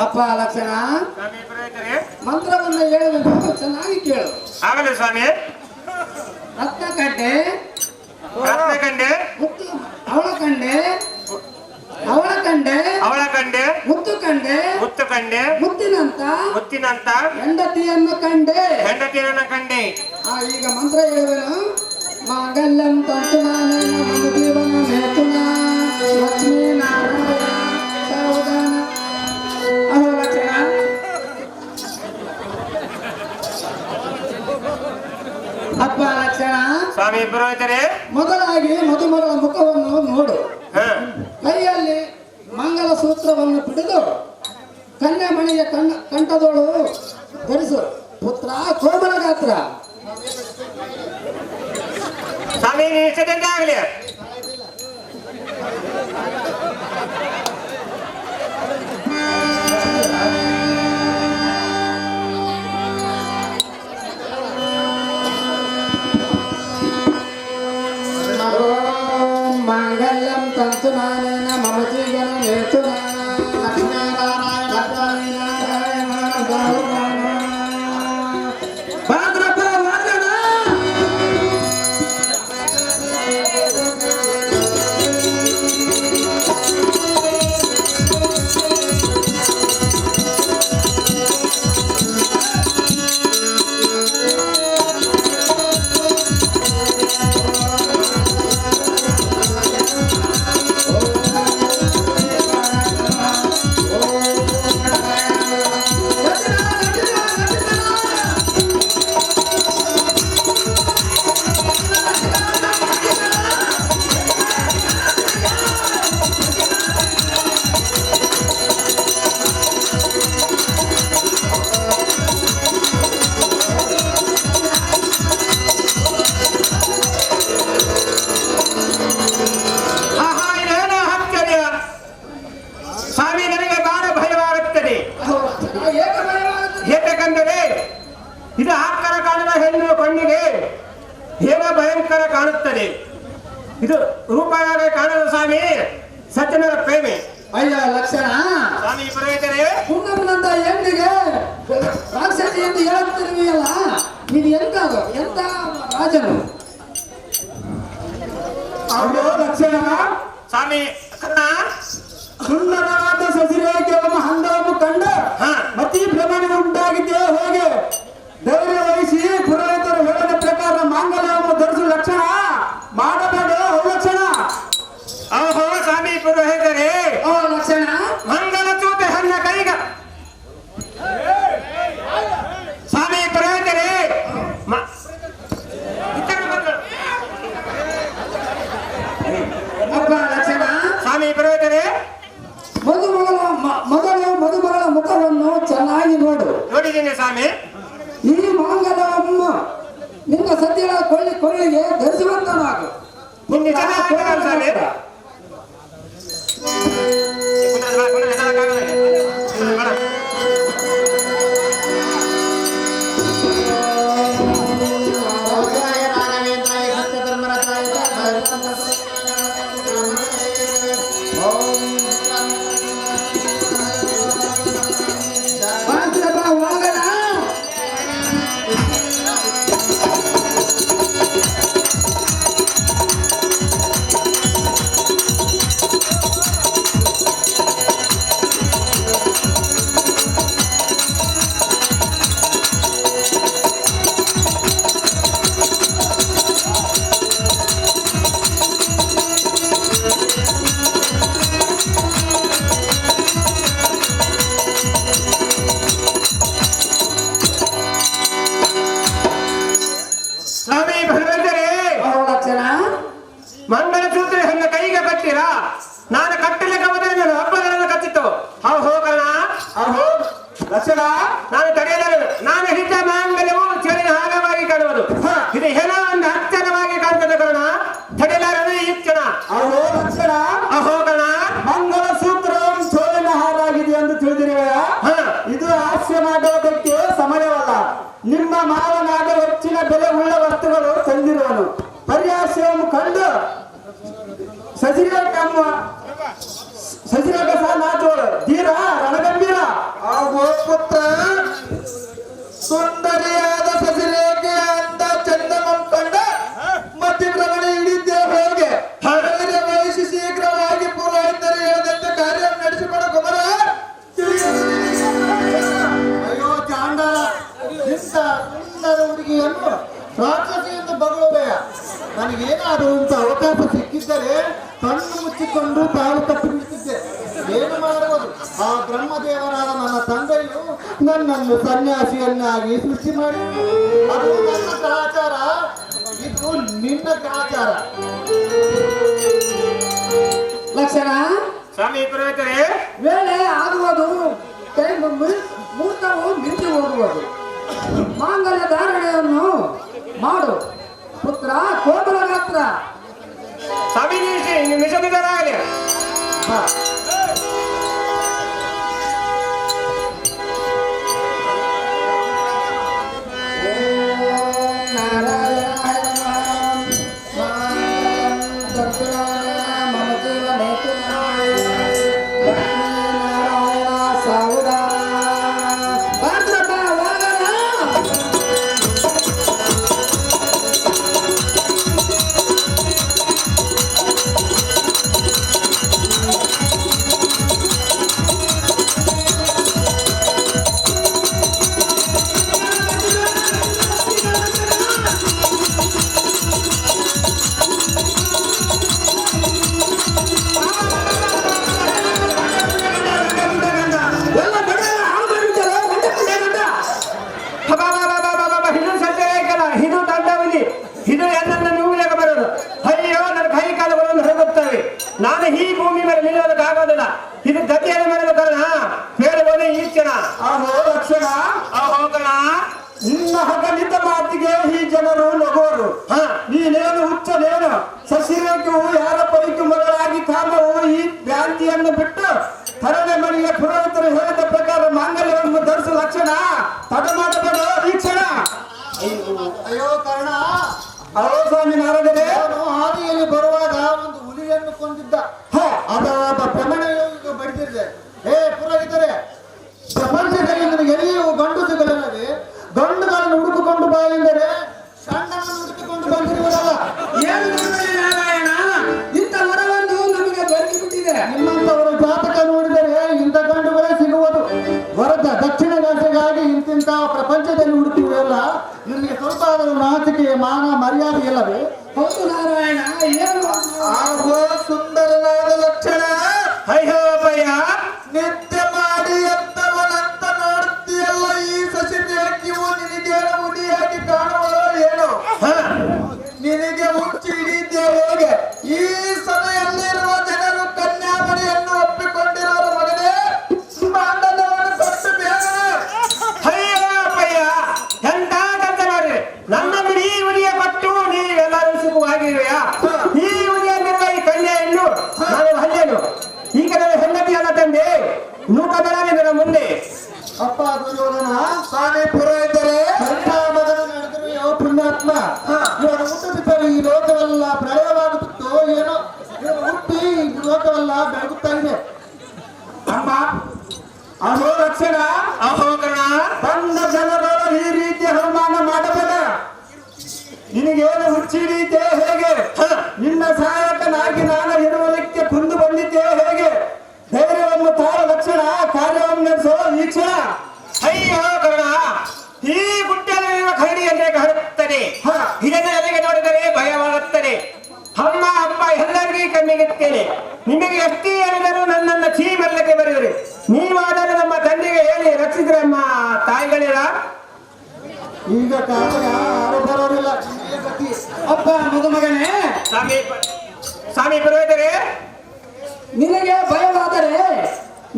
ಅಪ್ಪ ಲಕ್ಷಣ, ಸ್ವಾಮಿ ಪುರೋಹಿತರೇ, ಮಂತ್ರವನ್ನು ಹೇಳಬೇಕು, ಚೆನ್ನಾಗಿ ಕೇಳು. ಆಗಲೇ ಸ್ವಾಮಿ. ರತ್ನಕಡ್ಡೆ, ರತ್ನಕಂಡೆ, ಮುತ್ತು, ಅವಳಕಂಡೆ, ಅವಳಕಂಡೆ, ಅವಳಕಂಡೆ, ಮುತ್ತು ಕಂಡೆ, ಮುತ್ತು ಕಂಡೆ, ಮುತ್ತಿನಂತ ಮುತ್ತಿನಂತ ಹೆಂಡತಿಯನ್ನು ಕಂಡೆ. ಹೆಂಡತಿಯನ್ನ ಕಂಡೆ. ಈಗ ಮಂತ್ರ ಹೇಳುವೆನು. ಮಾಂಗಲ್ಯಂ ತಂತುನಾನೇನ ಮಮ ಜೀವನ ಹೇತುನ ಲಕ್ಷ್ಮೀ ನಾರಾಯಣ ಸರ್ವದಾನ. ಅಹೋ ಲಕ್ಷಣ, ಅಪ್ಪ ಲಕ್ಷಣ, ಸ್ವಾಮಿ ಪುರೋಹಿತರೇ, ಮೊದಲಾಗಿ ಮದುಮಗಳ ಮುಖವನ್ನು ನೋಡು. ಹ, ಕೈಯಲ್ಲಿ ಮಂಗಲ ಸೂತ್ರವನ್ನು ಹಿಡಿದು ಕನ್ಯಾಮಣಿಯ ಕಂಠದೋಳು ಧರಿಸು. ಪುತ್ರ ಕೋಮಲ ಗಾತ್ರ. ಸ್ವಾಮಿ ನೀವು ಇಷ್ಟದಂತೆ ಆಗಲಿ. ಮಾಂಗಲ್ಯಂ ತಂತುನಾನೇನ ಮಮ ಜೀವನ ಹೇತುನ ಲಕ್ಷ್ಮೀನಾರಾಯಣ ಲಕ್ಷ್ಮೀನಾರಾಯಣ ಸರ್ವದಾನ. ಭಾದ್ರಪದ ವಾದನ. ಇದು ಆಕಾರ ಕಾಣುವ ಹೆಣ್ಣು ಕಣ್ಣಿಗೆ ಹೇಗ ಭಯಂಕರ ಕಾಣುತ್ತದೆ. ಇದು ರೂಪವಾಗಿ ಕಾಣಲು ಸ್ವಾಮಿ ಸಜ್ಜನರ ಪ್ರೇಮಿ. ಅಯ್ಯ ಲಕ್ಷಣ ಸ್ವಾಮಿ ಪುರೋಹಿತರೇ, ಪುಂಗಮನಂತ ಹೆಣ್ಣಿಗೆ ರಾಕ್ಷಸಿ ಎಂದು ಹೇಳುತ್ತಿರುವೆಯಲ್ಲ, ನೀನು ಎಂತ ರಾಜನು? ಅಯ್ಯೋ ಲಕ್ಷಣ, ಸ್ವಾಮಿ ಕರ್ಣ ಸುಂದರವಾದ ಸಸಿರೇಖೆಯನ್ನು ಹಂದವನ್ನು ಕಂಡು ಮತಿ ಭ್ರಮಣೆ ಉಂಟಾಗಿದೆಯೋ ಹೇಗೆ? ಧೈರ್ಯ ವಹಿಸಿ ಪುರೋಹಿತರು ಹೇಳಿದ ಪ್ರಕಾರ ಮಾಂಗಲ್ಯವನ್ನು ಧರಿಸುವ ಲಕ್ಷಣ ಮಾಡಬೇಡ ಲಕ್ಷಣ. ಓಹೋ ಸ್ವಾಮಿ ಪುರೋಹಿತರೇ, ಓ ಲಕ್ಷಣ ಮಂಗಲ ಚೂತೆ ಹಣ್ಣ ಕೈಗ ಸ್ವಾಮಿ ಪುರೋಹಿತರೇ, ಅಪ್ಪ ಲಕ್ಷಣ, ಸ್ವಾಮಿ ಪುರೋಹಿತರೇ, ಮದುಮಗಳ ಮುಖವನ್ನು ಚೆನ್ನಾಗಿ ನೋಡು. ನೋಡಿದ್ದೀನಿ ಸ್ವಾಮಿ. ಈ ಮಾಂಗಲ್ಯವನ್ನು ನಿನ್ನ ಸದ್ಯಗಳ ಕೊಳ್ಳಿಗೆ ಧರಿಸುವಂತನಾಗು. ನಿನ್ನೆ ಚೆನ್ನಾಗಿ ಸ್ವಾಮಿ. ಮಂಗಲಸೂತ್ರ ಹೆಣ್ಣ ಕೈಗೆ ಕಟ್ಟಿರಾ? ನಾನು ಕಟ್ಟಲಿಕ್ಕೆ ಹೋದರೆ ನಾನು ಹಬ್ಬಗಳನ್ನು ಕಚ್ಚಿತ್ತು. ಅವು ಹೋಗೋಣ, ಅವು ಲಕ್ಷಣ ನಾನು ತಡೆಯಲು. ನಾನು ಹಿಡಿದ ಮಾಂಗಲ್ಯವು ಚೆಳಿನ ಹಾಗವಾಗಿ ಕಾಣುವುದು. ಇದು ಏನೋ ಒಂದು ಅಚ್ಚರವಾಗಿ ಕಾಣ್ತದೆ ಕಾರಣ ತಡೆಯಲಾರದು ಈ ಕ್ಷಣ. ಅಹೋ ಲಕ್ಷಣ, ಹೋಗೋಣ. ಮಂಗಲಸೂತ್ರ ಚೋಳಿನ ಹಾರಾಗಿದೆ ಎಂದು ತಿಳಿದಿರುವೆಯ? ಇದು ಹಾಸ್ಯ ಮಾಡೋದಕ್ಕೆ ಸಮಯವಲ್ಲ. ನಿಮ್ಮ ಮಾವನಾಗ ಹೆಚ್ಚಿನ ಬೆಲೆ ಉಳ್ಳ ವಸ್ತುಗಳು ತಂದಿರುವನು. ಪರ್ಯಾಸವನ್ನು ಕಂಡು ಸಜಿರೇಖ ಸಹ ನಾಚೋಳು ಧೀರ ರಣಗಂಭೀರ. ಆಗೋ ಪುತ್ರ, ಸುಂದರಿಯಾದ ಸಸಿರೇಖೆಯ ಅಂತ ಚಂದ ಕಂಡ ಮತ್ತೆ ಭ್ರಮಣ ಹಿಡಿದ್ದೆ ಹೋಗಿ ಧೈರ್ಯ ವಹಿಸಿ ಶೀಘ್ರವಾಗಿ ಪುರೋಹಿತರು ಹೇಳಿದಂತೆ ಕಾರ್ಯ ನಡೆಸಿಕೊಡ ಕುಮಾರ. ಅಯ್ಯೋ ಚಾಂಡಾಲ, ಇಂಥ ಸುಂದರ ಹುಡುಗಿಯನ್ನು ರಾಕ್ಷಸಿ ಎಂದು ಬಗಲುವೆಯ? ನನಗೇನಾದರೂ ಇಂಥ ಅವಕಾಶ ಸಿಕ್ಕಿದ್ದರೆ ಕಣ್ಣು ಮುಚ್ಚಿಕೊಂಡು ತಾಳು ತಪ್ಪಿಬಿಡ್ತಿದ್ದೆ. ಏನು ಮಾಡಬಹುದು? ಆ ಬ್ರಹ್ಮದೇವರಾದ ನನ್ನ ತಂದೆಯು ನನ್ನನ್ನು ಸನ್ಯಾಸಿಯನ್ನಾಗಿ ಸೃಷ್ಟಿ ಮಾಡಿ, ಅದು ನನ್ನ ಗ್ರಹಚಾರ, ಇದು ನಿನ್ನ ಗ್ರಹಚಾರ. ಲಕ್ಷಣ ಸ್ವಾಮಿ ಪುರೋಹಿತರೇ, ವೇಳೆ ಆಗುವುದು, ಮುಹೂರ್ತವು ಮಿಂಚಿ ಹೋಗುವುದು. ಮಾಂಗಲ್ಯ ಧಾರಣೆಯನ್ನು ಮಾಡು ಪುತ್ರ, ಕೋಮಲ ಗಾತ್ರ. ಸ್ವಾಮಿ ನಿಜರಾಗಲಿ. ನಾನು ಈ ಭೂಮಿ ಮೇಲೆ ನಿಲ್ಲೋದಕ್ಕಾಗೋದಿಲ್ಲ. ಇದು ಗತಿಯನ್ನು ಮಾಡಲು ಕಾರಣ ಹೇಳುವುದು ಈ ಕ್ಷಣ. ಅಹೋ ಲಕ್ಷಣ, ಹೋಗೋಣ. ನಿನ್ನ ಹಗಲಿದ್ದ ಮಾತಿಗೆ ಈ ಜನರು ನಗೋರು. ನೀನೇನು ಹುಚ್ಚನೇನು? ಸಸಿರೇಖೆಯು ಯಾರ ಪೈಕಿ ಮಗಳಾಗಿ ಕಾಮವು ಈ ಭ್ರಾಂತಿಯನ್ನು ಬಿಟ್ಟು ತರಣೆ ಮನೆಯ ಪುರೋಹಿತರು ಹೇಳಿದ ಪ್ರಕಾರ ಮಾಂಗಲ್ಯವನ್ನು ಧರಿಸುವ ಲಕ್ಷಣ ತಡ ಮಾಡಬೇಡ ಈ ಕ್ಷಣ. ಆದರೂ ನಾಚಿಕೆ ಮಾನ ಮರ್ಯಾದೆ ಇಲ್ಲವೇ? ಹೌದು ನಾರಾಯಣ, ಏನು ಆಗೋ ಸುಂದರನಾದ ಲಕ್ಷಣ. ಅಯ್ಯೋ ಅಪ್ಪಯ್ಯ, ನಿತ್ಯ ಮಾಡಿ ಎತ್ತವನಂತ ನೋಡುತ್ತೀಯಲ್ಲ, ಈ ಸಸಿದೇಕಿಯು ನಿನಗೇನು ಮುಡಿಯಾಗಿ ಕಾಣುವಳೋ ಏನೋ? ನಿನಗೆ ಮುಚ್ಚಿ ಹಿಡಿದ್ದೆ ಹೇಗೆ? ಈ ಸಭೆಯಲ್ಲಿರುವ ಜನರು ಕನ್ಯಾಮಣಿಯನ್ನು ಒಪ್ಪಿಕೊಂಡಿರೋದು ಮಗನೇ, ಮಾಂಡಲವನ್ನು ಕೊಟ್ಟು ಬೇಗ. ಅಯ್ಯೋ ಅಪ್ಪಯ್ಯ, ಎಂತ ಕೆಲಸ ಮಾಡ್ರಿ? ನನ್ನ ಬಿಡಿ ಉಡಿಯ ಕೊಟ್ಟು ನೀವೆಲ್ಲರೂ ಸುಖವಾಗಿರುವೆಯಾ? ಈ ಉಡಿಯಲ್ಲಿರುವ ಈ ಕನ್ಯೆಯನ್ನು ನಾನು ಹಲ್ಲೇನು? ಈಗ ನನ್ನ ಹೆಂಡತಿ ಅಲ್ಲ ತಂದೆ, ನೂಕ ಬೆಳಗಿನ ಮುಂದೆ. ಅಪ್ಪ ದುರ್ಯೋಧನ, ಸ್ವಾಮಿ ಪುರೋಹಿತರೇ, ಎಂಥ ಮಗನ ನಡೆದರು ಯಾವ ಪುಣ್ಯಾತ್ಮ. ಇವರು ಹುಟ್ಟುತ್ತಿದ್ದರೆ ಈ ಲೋಕವೆಲ್ಲ ಪ್ರಳಯವಾಗುತ್ತಿತ್ತು ಏನೋ, ಇವರು ಹುಟ್ಟಿ ಈ ಲೋಕವೆಲ್ಲ ಬೆಳಗುತ್ತಾ ಇದೆ. ಅಮ್ಮ, ಅಹೋ ರಕ್ಷಣ, ಅಹೋಕರಣ, ಬಂದ ಜನಗಳು ಈ ರೀತಿ ಅವಮಾನ ಮಾಡಬೇಡ. ನಿನಗೇನು ಹುಚ್ಚಿಡಿದ್ದೆ ಹೇಗೆ? ನಿನ್ನ ಸಹಾಯಕನಾಗಿ ನಾನು ಇರುವುದಕ್ಕೆ ಕುಂದು ಬಂದಿದ್ದೆ ಹೇಗೆ? ಧೈರ್ಯವನ್ನು ತಾಳ ಲಕ್ಷಣ, ಕಾರ್ಯವನ್ನು ನಡೆಸೋ ಈ ಕ್ಷಣ. ಅಯ್ಯೋ ಕರ್ಣ, ಈ ಗುಡ್ಡಲ್ಲಿರುವ ಕರಡಿಯನ್ನೇ ಕಾಣುತ್ತದೆ. ಇದನ್ನು ನನಗೆ ನೋಡಿದರೆ ಭಯವಾಗುತ್ತದೆ. ಅಮ್ಮ ಅಪ್ಪ ಎಲ್ಲರಿಗೂ ಕಣ್ಣಿಗೆತ್ತೇನೆ. ನಿಮಗೆ ಎಷ್ಟೇ ಹೇಳಿದರೂ ನನ್ನನ್ನು ಚೀಮಲ್ಲಕ್ಕೆ ಬರೆದರೆ ನೀವಾದರೂ ನಮ್ಮ ತಂದೆಗೆ ಹೇಳಿ ರಕ್ಷಿಸಿದ್ರಮ್ಮ ತಾಯಿಗಳಿರ. ಈಗ ಕಾಲ ಯಾರು ಬರೋದಿಲ್ಲ. ಈ ಗತಿ. ಅಪ್ಪ ಮದುಮಗನೇ, ಸ್ವಾಮಿ ಪುರೋಹಿತರೇ, ನಿನಗೆ ಭಯವಾದರೆ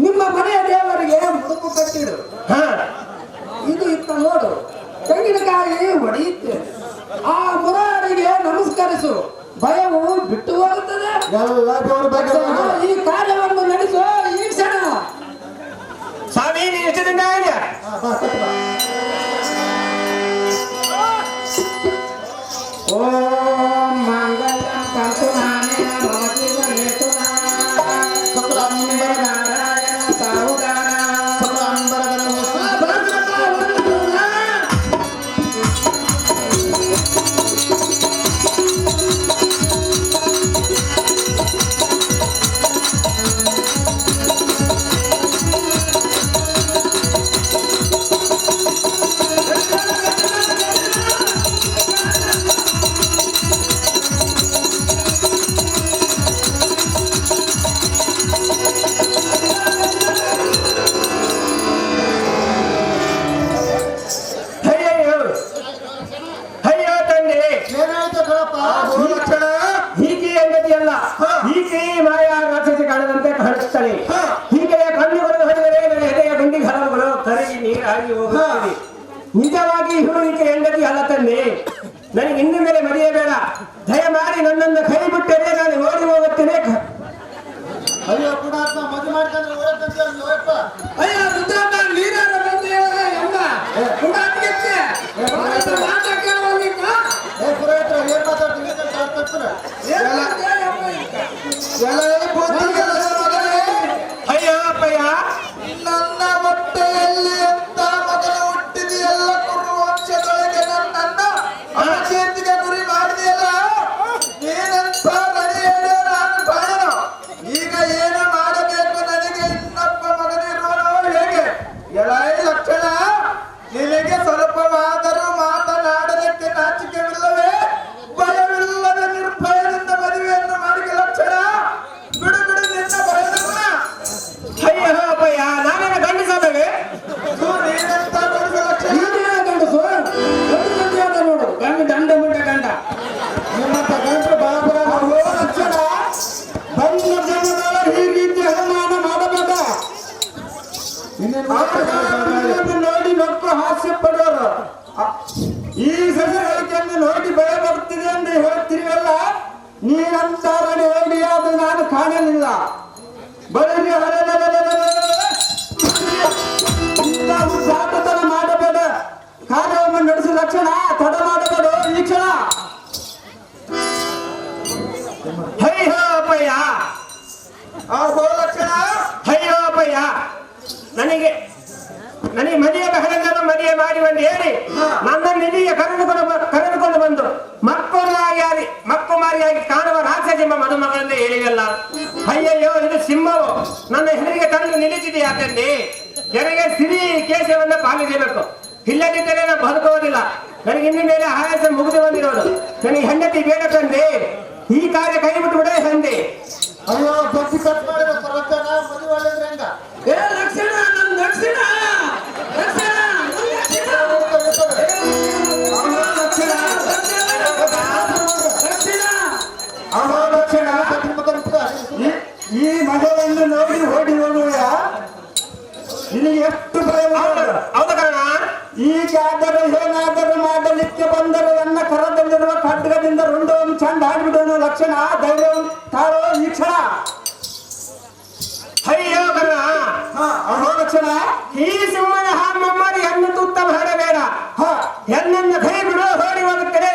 ನಿಮ್ಮ ಮನೆಯ ದೇವರಿಗೆ ಮುಡುಪು ಕಟ್ಟಿಡು. ಇದು ಇತ್ತ ನೋಡು, ತೆಂಗಿನಕಾಯಿ ಒಡೆಯುತ್ತೆ. ಆ ಮುರಾರಿಗೆ ನಮಸ್ಕರಿಸು, ಭಯವು ಬಿಟ್ಟು ಹೋಗುತ್ತದೆ. ಎಲ್ಲ ದೇವರ ಬಗ್ಗೆ ಈ ಕಾರ್ಯವನ್ನು ನಡೆಸು ಈ ಕ್ಷಣ. ಸ್ವಾಮಿ ನೀವು ಎಷ್ಟು ದಿನ ಆಗಿದೆ? ಓಂ ಮಂಗಲಂ ತಂತು ನಾನೇನ ಮಮ ಜೀವನೇತುನಾ ನಾರಾಯಣ ಸಾವುದಾನ ಹೀಗೆ ಕಣ್ಣುಗಳು ಹೊಡೆದರೆ ನನ್ನ ಎದೆಯ ಗುಂಡಿಗೆ ಹಲವುಗಳು ಕರಗಿ ನೀರಾಗಿ ಹೋಗುತ್ತದೆ. ನಿಜವಾಗಿ ಹುಡುಗಿಕೆ ಹೆಂಡತಿ ಅಲ್ಲ ತಂದೆ. ನನಗೆ ಇನ್ನು ಮೇಲೆ ಮರೆಯಬೇಡ. ದಯಮಾಡಿ ನನ್ನನ್ನು ಕೈ ಬಿಟ್ಟರೆ ನಾನು ಓಡಿ ಹೋಗುತ್ತೇನೆ. ಅಯ್ಯೋ ಪುಣಾತ್ಮ, ಮದುವೆ ಮಾಡ್ಕೊಂಡ್ರೆ ಓಡಕ್ಕಂತ ನೋಯಪ್ಪ. ಅಯ್ಯೋ ರುದ್ರಮ್ಮ, ನೀರಾರ ಬಂದು ಅಮ್ಮ ಪುಣಾತ್ಮಕ್ಕೆ ಮಾತಾ ಕೇಳೋದಿಕ್ಕ. ಏ ಪುರೋಹಿತರ, ಏನ್ ಮಾತಾಡ್ತೀನಿ ಅಂತ ತರ್ತಾರೆ. ಅಯ್ಯೋ ಅಪ್ಪಯ್ಯ, ನನ್ನ ಹೊಟ್ಟೆಯಲ್ಲಿ ಎಂತ ಮಗನ ಹುಟ್ಟಿದೆಯಲ್ಲ, ಕುರು ವಂಶದೊಳಗೆ ನನ್ನನ್ನ ಅಪಕೀರ್ತಿಗೆ ಗುರಿ ಮಾಡಿದೆಯಲ್ಲ. ನೀನೆಂತ ನಡೆಯಲು ನಾನು ಕಾಣನು. ಈಗ ಏನು ಮಾಡಬೇಕು ನನಗೆ? ಇನ್ನೊಬ್ಬ ಮಗನಿರುವನು ಹೇಗೆ? ಎಳೈ ಲಕ್ಷಣ, ನಿನಗೆ ಸ್ವಲ್ಪವಾದರೂ ಮಾತನಾಡಲಿಕ್ಕೆ ನಾಚಿಕೆವಿಲ್ಲವೇ? ಭಯವಿಲ್ಲದ ನಿರ್ಭಯದಿಂದ ಮದುವೆಯನ್ನು ಮಾಡಿದ ಲಕ್ಷಣ. ಬಿಡು ಬಿಡು ನಿನ್ನ ಭಯದ ಗುಣ. ಅಯ್ಯೋ ಅಪ್ಪಯ್ಯ, ನಾನೇನ ಗಂಡಿಸಲ್ಲವೇ? ನೀನೆಂತ ಗಂಡಸ ಲಕ್ಷಣ? ನೀನೇ ಗಂಡಸು, ಒಂದು ಮಂದಿ ಅದ ನೋಡು, ದಂಡ ಮುಂಡ ಗಂಡ. ನಿಮ್ಮಂತ ಗಂಡರು ಬಾಬರ ಲಕ್ಷಣ, ಬಂದ ಜನಗಳ ಈ ರೀತಿ ಅವಮಾನ ಮಾಡಬೇಡ. ಇನ್ನೇನು ನೋಡಿ ಮಕ್ಕಳು ಹಾಸ್ಯ ಪಡೋರು. ಈ ಸಸಿಗಳಿಕೆಯನ್ನು ನೋಡಿ ಭಯ ಬರ್ತಿದೆ ಎಂದು ಹೇಳ್ತೀವಲ್ಲ, ನೀನಂತಾರನೆ ಹೇಳಿ ಅದು ನಾನು ಕಾಣಲಿಲ್ಲ. ಬರೀ ಸಾಕತನ ಮಾಡಬೇಡ. ಕಾರ್ಯವನ್ನು ನಡೆಸುವ ಲಕ್ಷಣ ತಡ ಮಾಡಬೇಡ ಈ ಕ್ಷಣ. ಅಯ್ಯೋ ಅಪ್ಪಯ್ಯ, ಲಕ್ಷಣ. ಅಯ್ಯೋ ಅಪ್ಪಯ್ಯ, ನನಗೆ ಮದುವೆ ಬಹಳನ್ನು ಮದುವೆ ಮಾಡಿ ಒಂದು ಹೇಳಿ ನನ್ನನ್ನು ಇಲ್ಲಿಗೆ ಕರೆದುಕೊಂಡು ಬಂದು ಮಕ್ಕು ಮಾರಿಯಾಗಿ ಕಾಣುವ ರಾಕ್ಷಸಿಂಹ ಮದುಮಗಳೆಂದು ಹೇಳಿದಲ್ಲ. ಅಯ್ಯಯ್ಯೋ, ಇದು ಸಿಂಹವು ನನ್ನ ಹೆಸರಿಗೆ ತಂದು ನಿಲ್ಲಿಸಿದೆ. ಯಾಕಂದ್ರೆ ನನಗೆ ಸಿರಿ ಕೇಶವನ್ನು ಪಾಲಿಸಬೇಕು, ಇಲ್ಲದಿದ್ದರೆ ನಾನು ಬದುಕುವುದಿಲ್ಲ. ನನಗೆ ಇನ್ನು ಮೇಲೆ ಆಯಾಸ ಮುಗಿದು ಬಂದಿರೋದು. ನನಗೆ ಹೆಂಡತಿ ಬೇಡ ತಂದೆ. ಈ ಕಾರ್ಯ ಕೈ ಬಿಟ್ಟು ಬಿಡ ತಂದೆ. ಅಯ್ಯೋ ಬಡ್ಡಿ ಕಟ್ ಮಾಡಿದ ಪರಕ್ಕನ ಮದುವೆ ಒಳ್ಳೆದ್ರೆ ಹೆಂಗ ಏ ಲಕ್ಷಣ ನನ್ ಲಕ್ಷಣ ಲಕ್ಷಣ ಈ ಮಗಳನ್ನು ನೋಡಿ ಓಡಿ ಹೋಗುವ ನಿನಗೆ ಎಷ್ಟು ಭಯ ಹೌದ ಕಾರಣ ಈಗಾದರೂ ಏನಾದರೂ ಮಾಡಲಿಕ್ಕೆ ಬಂದರೆ ನನ್ನ ಕರದಲ್ಲಿರುವ ಖಡ್ಗದಿಂದ ರುಂಡವನ್ನು ಚಂದ ಹಾಡ್ಬಿಡೋನು ಲಕ್ಷಣ ಧೈರ್ಯ ತಾಳೋ ಈ ಕ್ಷಣ ಅಯ್ಯೋ ಕಾರಣ ಅಹೋ ಲಕ್ಷಣ ಈ ಸಿಂಹನ ಹಾಮಮ್ಮರಿ ಹೆಣ್ಣು ತುತ್ತ ಮಾಡಬೇಡ. ಹೆಣ್ಣನ್ನು ಕೈ ಬಿಡು ಹೊಡಿ ಹೋಗುತ್ತದೆ.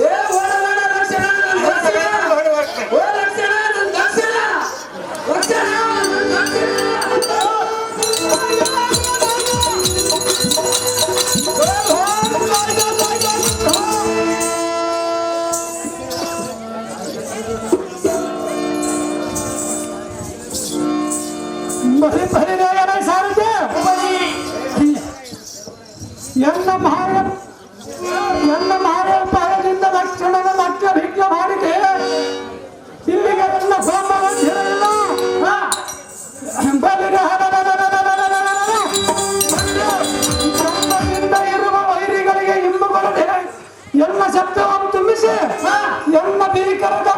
ಏ ಓಡಬೇಡ ಲಕ್ಷಣ ನನ್ ಲಕ್ಷಣ ಓ ಲಕ್ಷಣ ನನ್ ಲಕ್ಷಣ ಲಕ್ಷಣ ನನ್ ಲಕ್ಷಣ ಬರೀ ಬರೀ ಸಾರಿಗೆ ಎನ್ನ ಮಹಾಪಾಯದಿಂದ ಲಕ್ಷಣದ ಲಕ್ಷ ಭಿಕ್ಷೆ ಮಾಡಿದೆ. ಇಲ್ಲಿಗೆ ನನ್ನ ಸೋಮವಾರ ಇರಲಿಲ್ಲ. ಚಂದದಿಂದ ಇರುವ ವೈರಿಗಳಿಗೆ ಇಂಬು ಬರದೆ ಎನ್ನ ಶಬ್ದವನ್ನು ತುಂಬಿಸಿ ಎನ್ನ ಭೀಕರದ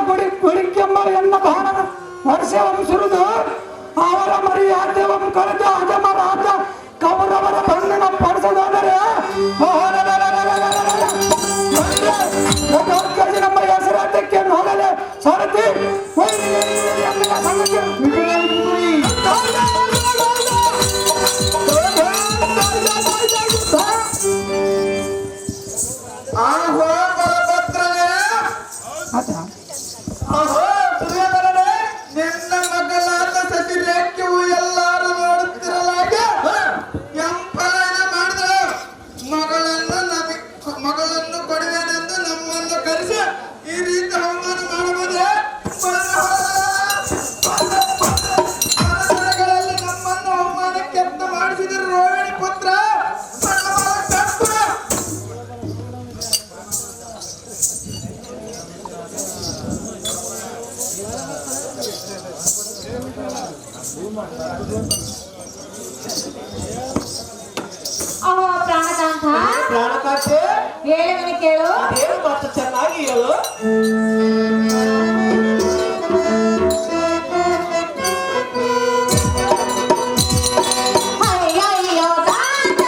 ಗುಡಿಕೆಂಬ ಎನ್ನ ಬಾಣದ ವರ್ಷವನ್ನು ಸುರಿದು ಅವರ ಮರ್ಯಾದೆಯನ್ನು ಕಳೆದು ಅಜಮರಾದ ಕೌರವರ ಬಣ್ಣನ ಪಡಿಸೋದಾದರೆ ನಮ್ಮ ಹೆಸರಾಟಕ್ಕೆ ಹೋಗಲೆ ಸಾರಥಿ ಆಹೋ ಬಲಭದ್ರನೇ ಆಹೋ ದುರ್ಯೋಧನನೇ ನಿನ್ನ ಮಗಲಾದ ಸತಿರೇಖ್ಯವು ಎಲ್ಲರೂ ನೋಡುತ್ತಿರಲಾಗೆ ಎಂಪಲಾಯನ ಮಾಡಿದ ಮಗಳನ್ನು ಕೊಡುವೆನೆಂದು ನಮ್ಮನ್ನು ಕರೆಸಿ ಈ ರೀತಿ ಅವಮಾನ ಮಾಡಬಹುದೇ? ಗಳಲ್ಲಿ ನಮ್ಮನ್ನು ಅವಮಾನಕ್ಕೆ ಮಾಡಿಸಿದ ರೋಹಿಣಿ ಪುತ್ರ ಅಹೋ ಪ್ರಾಣಕಾಂತ, ಪ್ರಾಣಕಾಂತೆ ಹೇಳಿದನೆ ಕೇಳು. ಅದೇನು ಮಾತು ಚೆನ್ನಾಗಿ ಹೇಳು. ಅಯ್ಯಯ್ಯೋ ಕಾಂತ,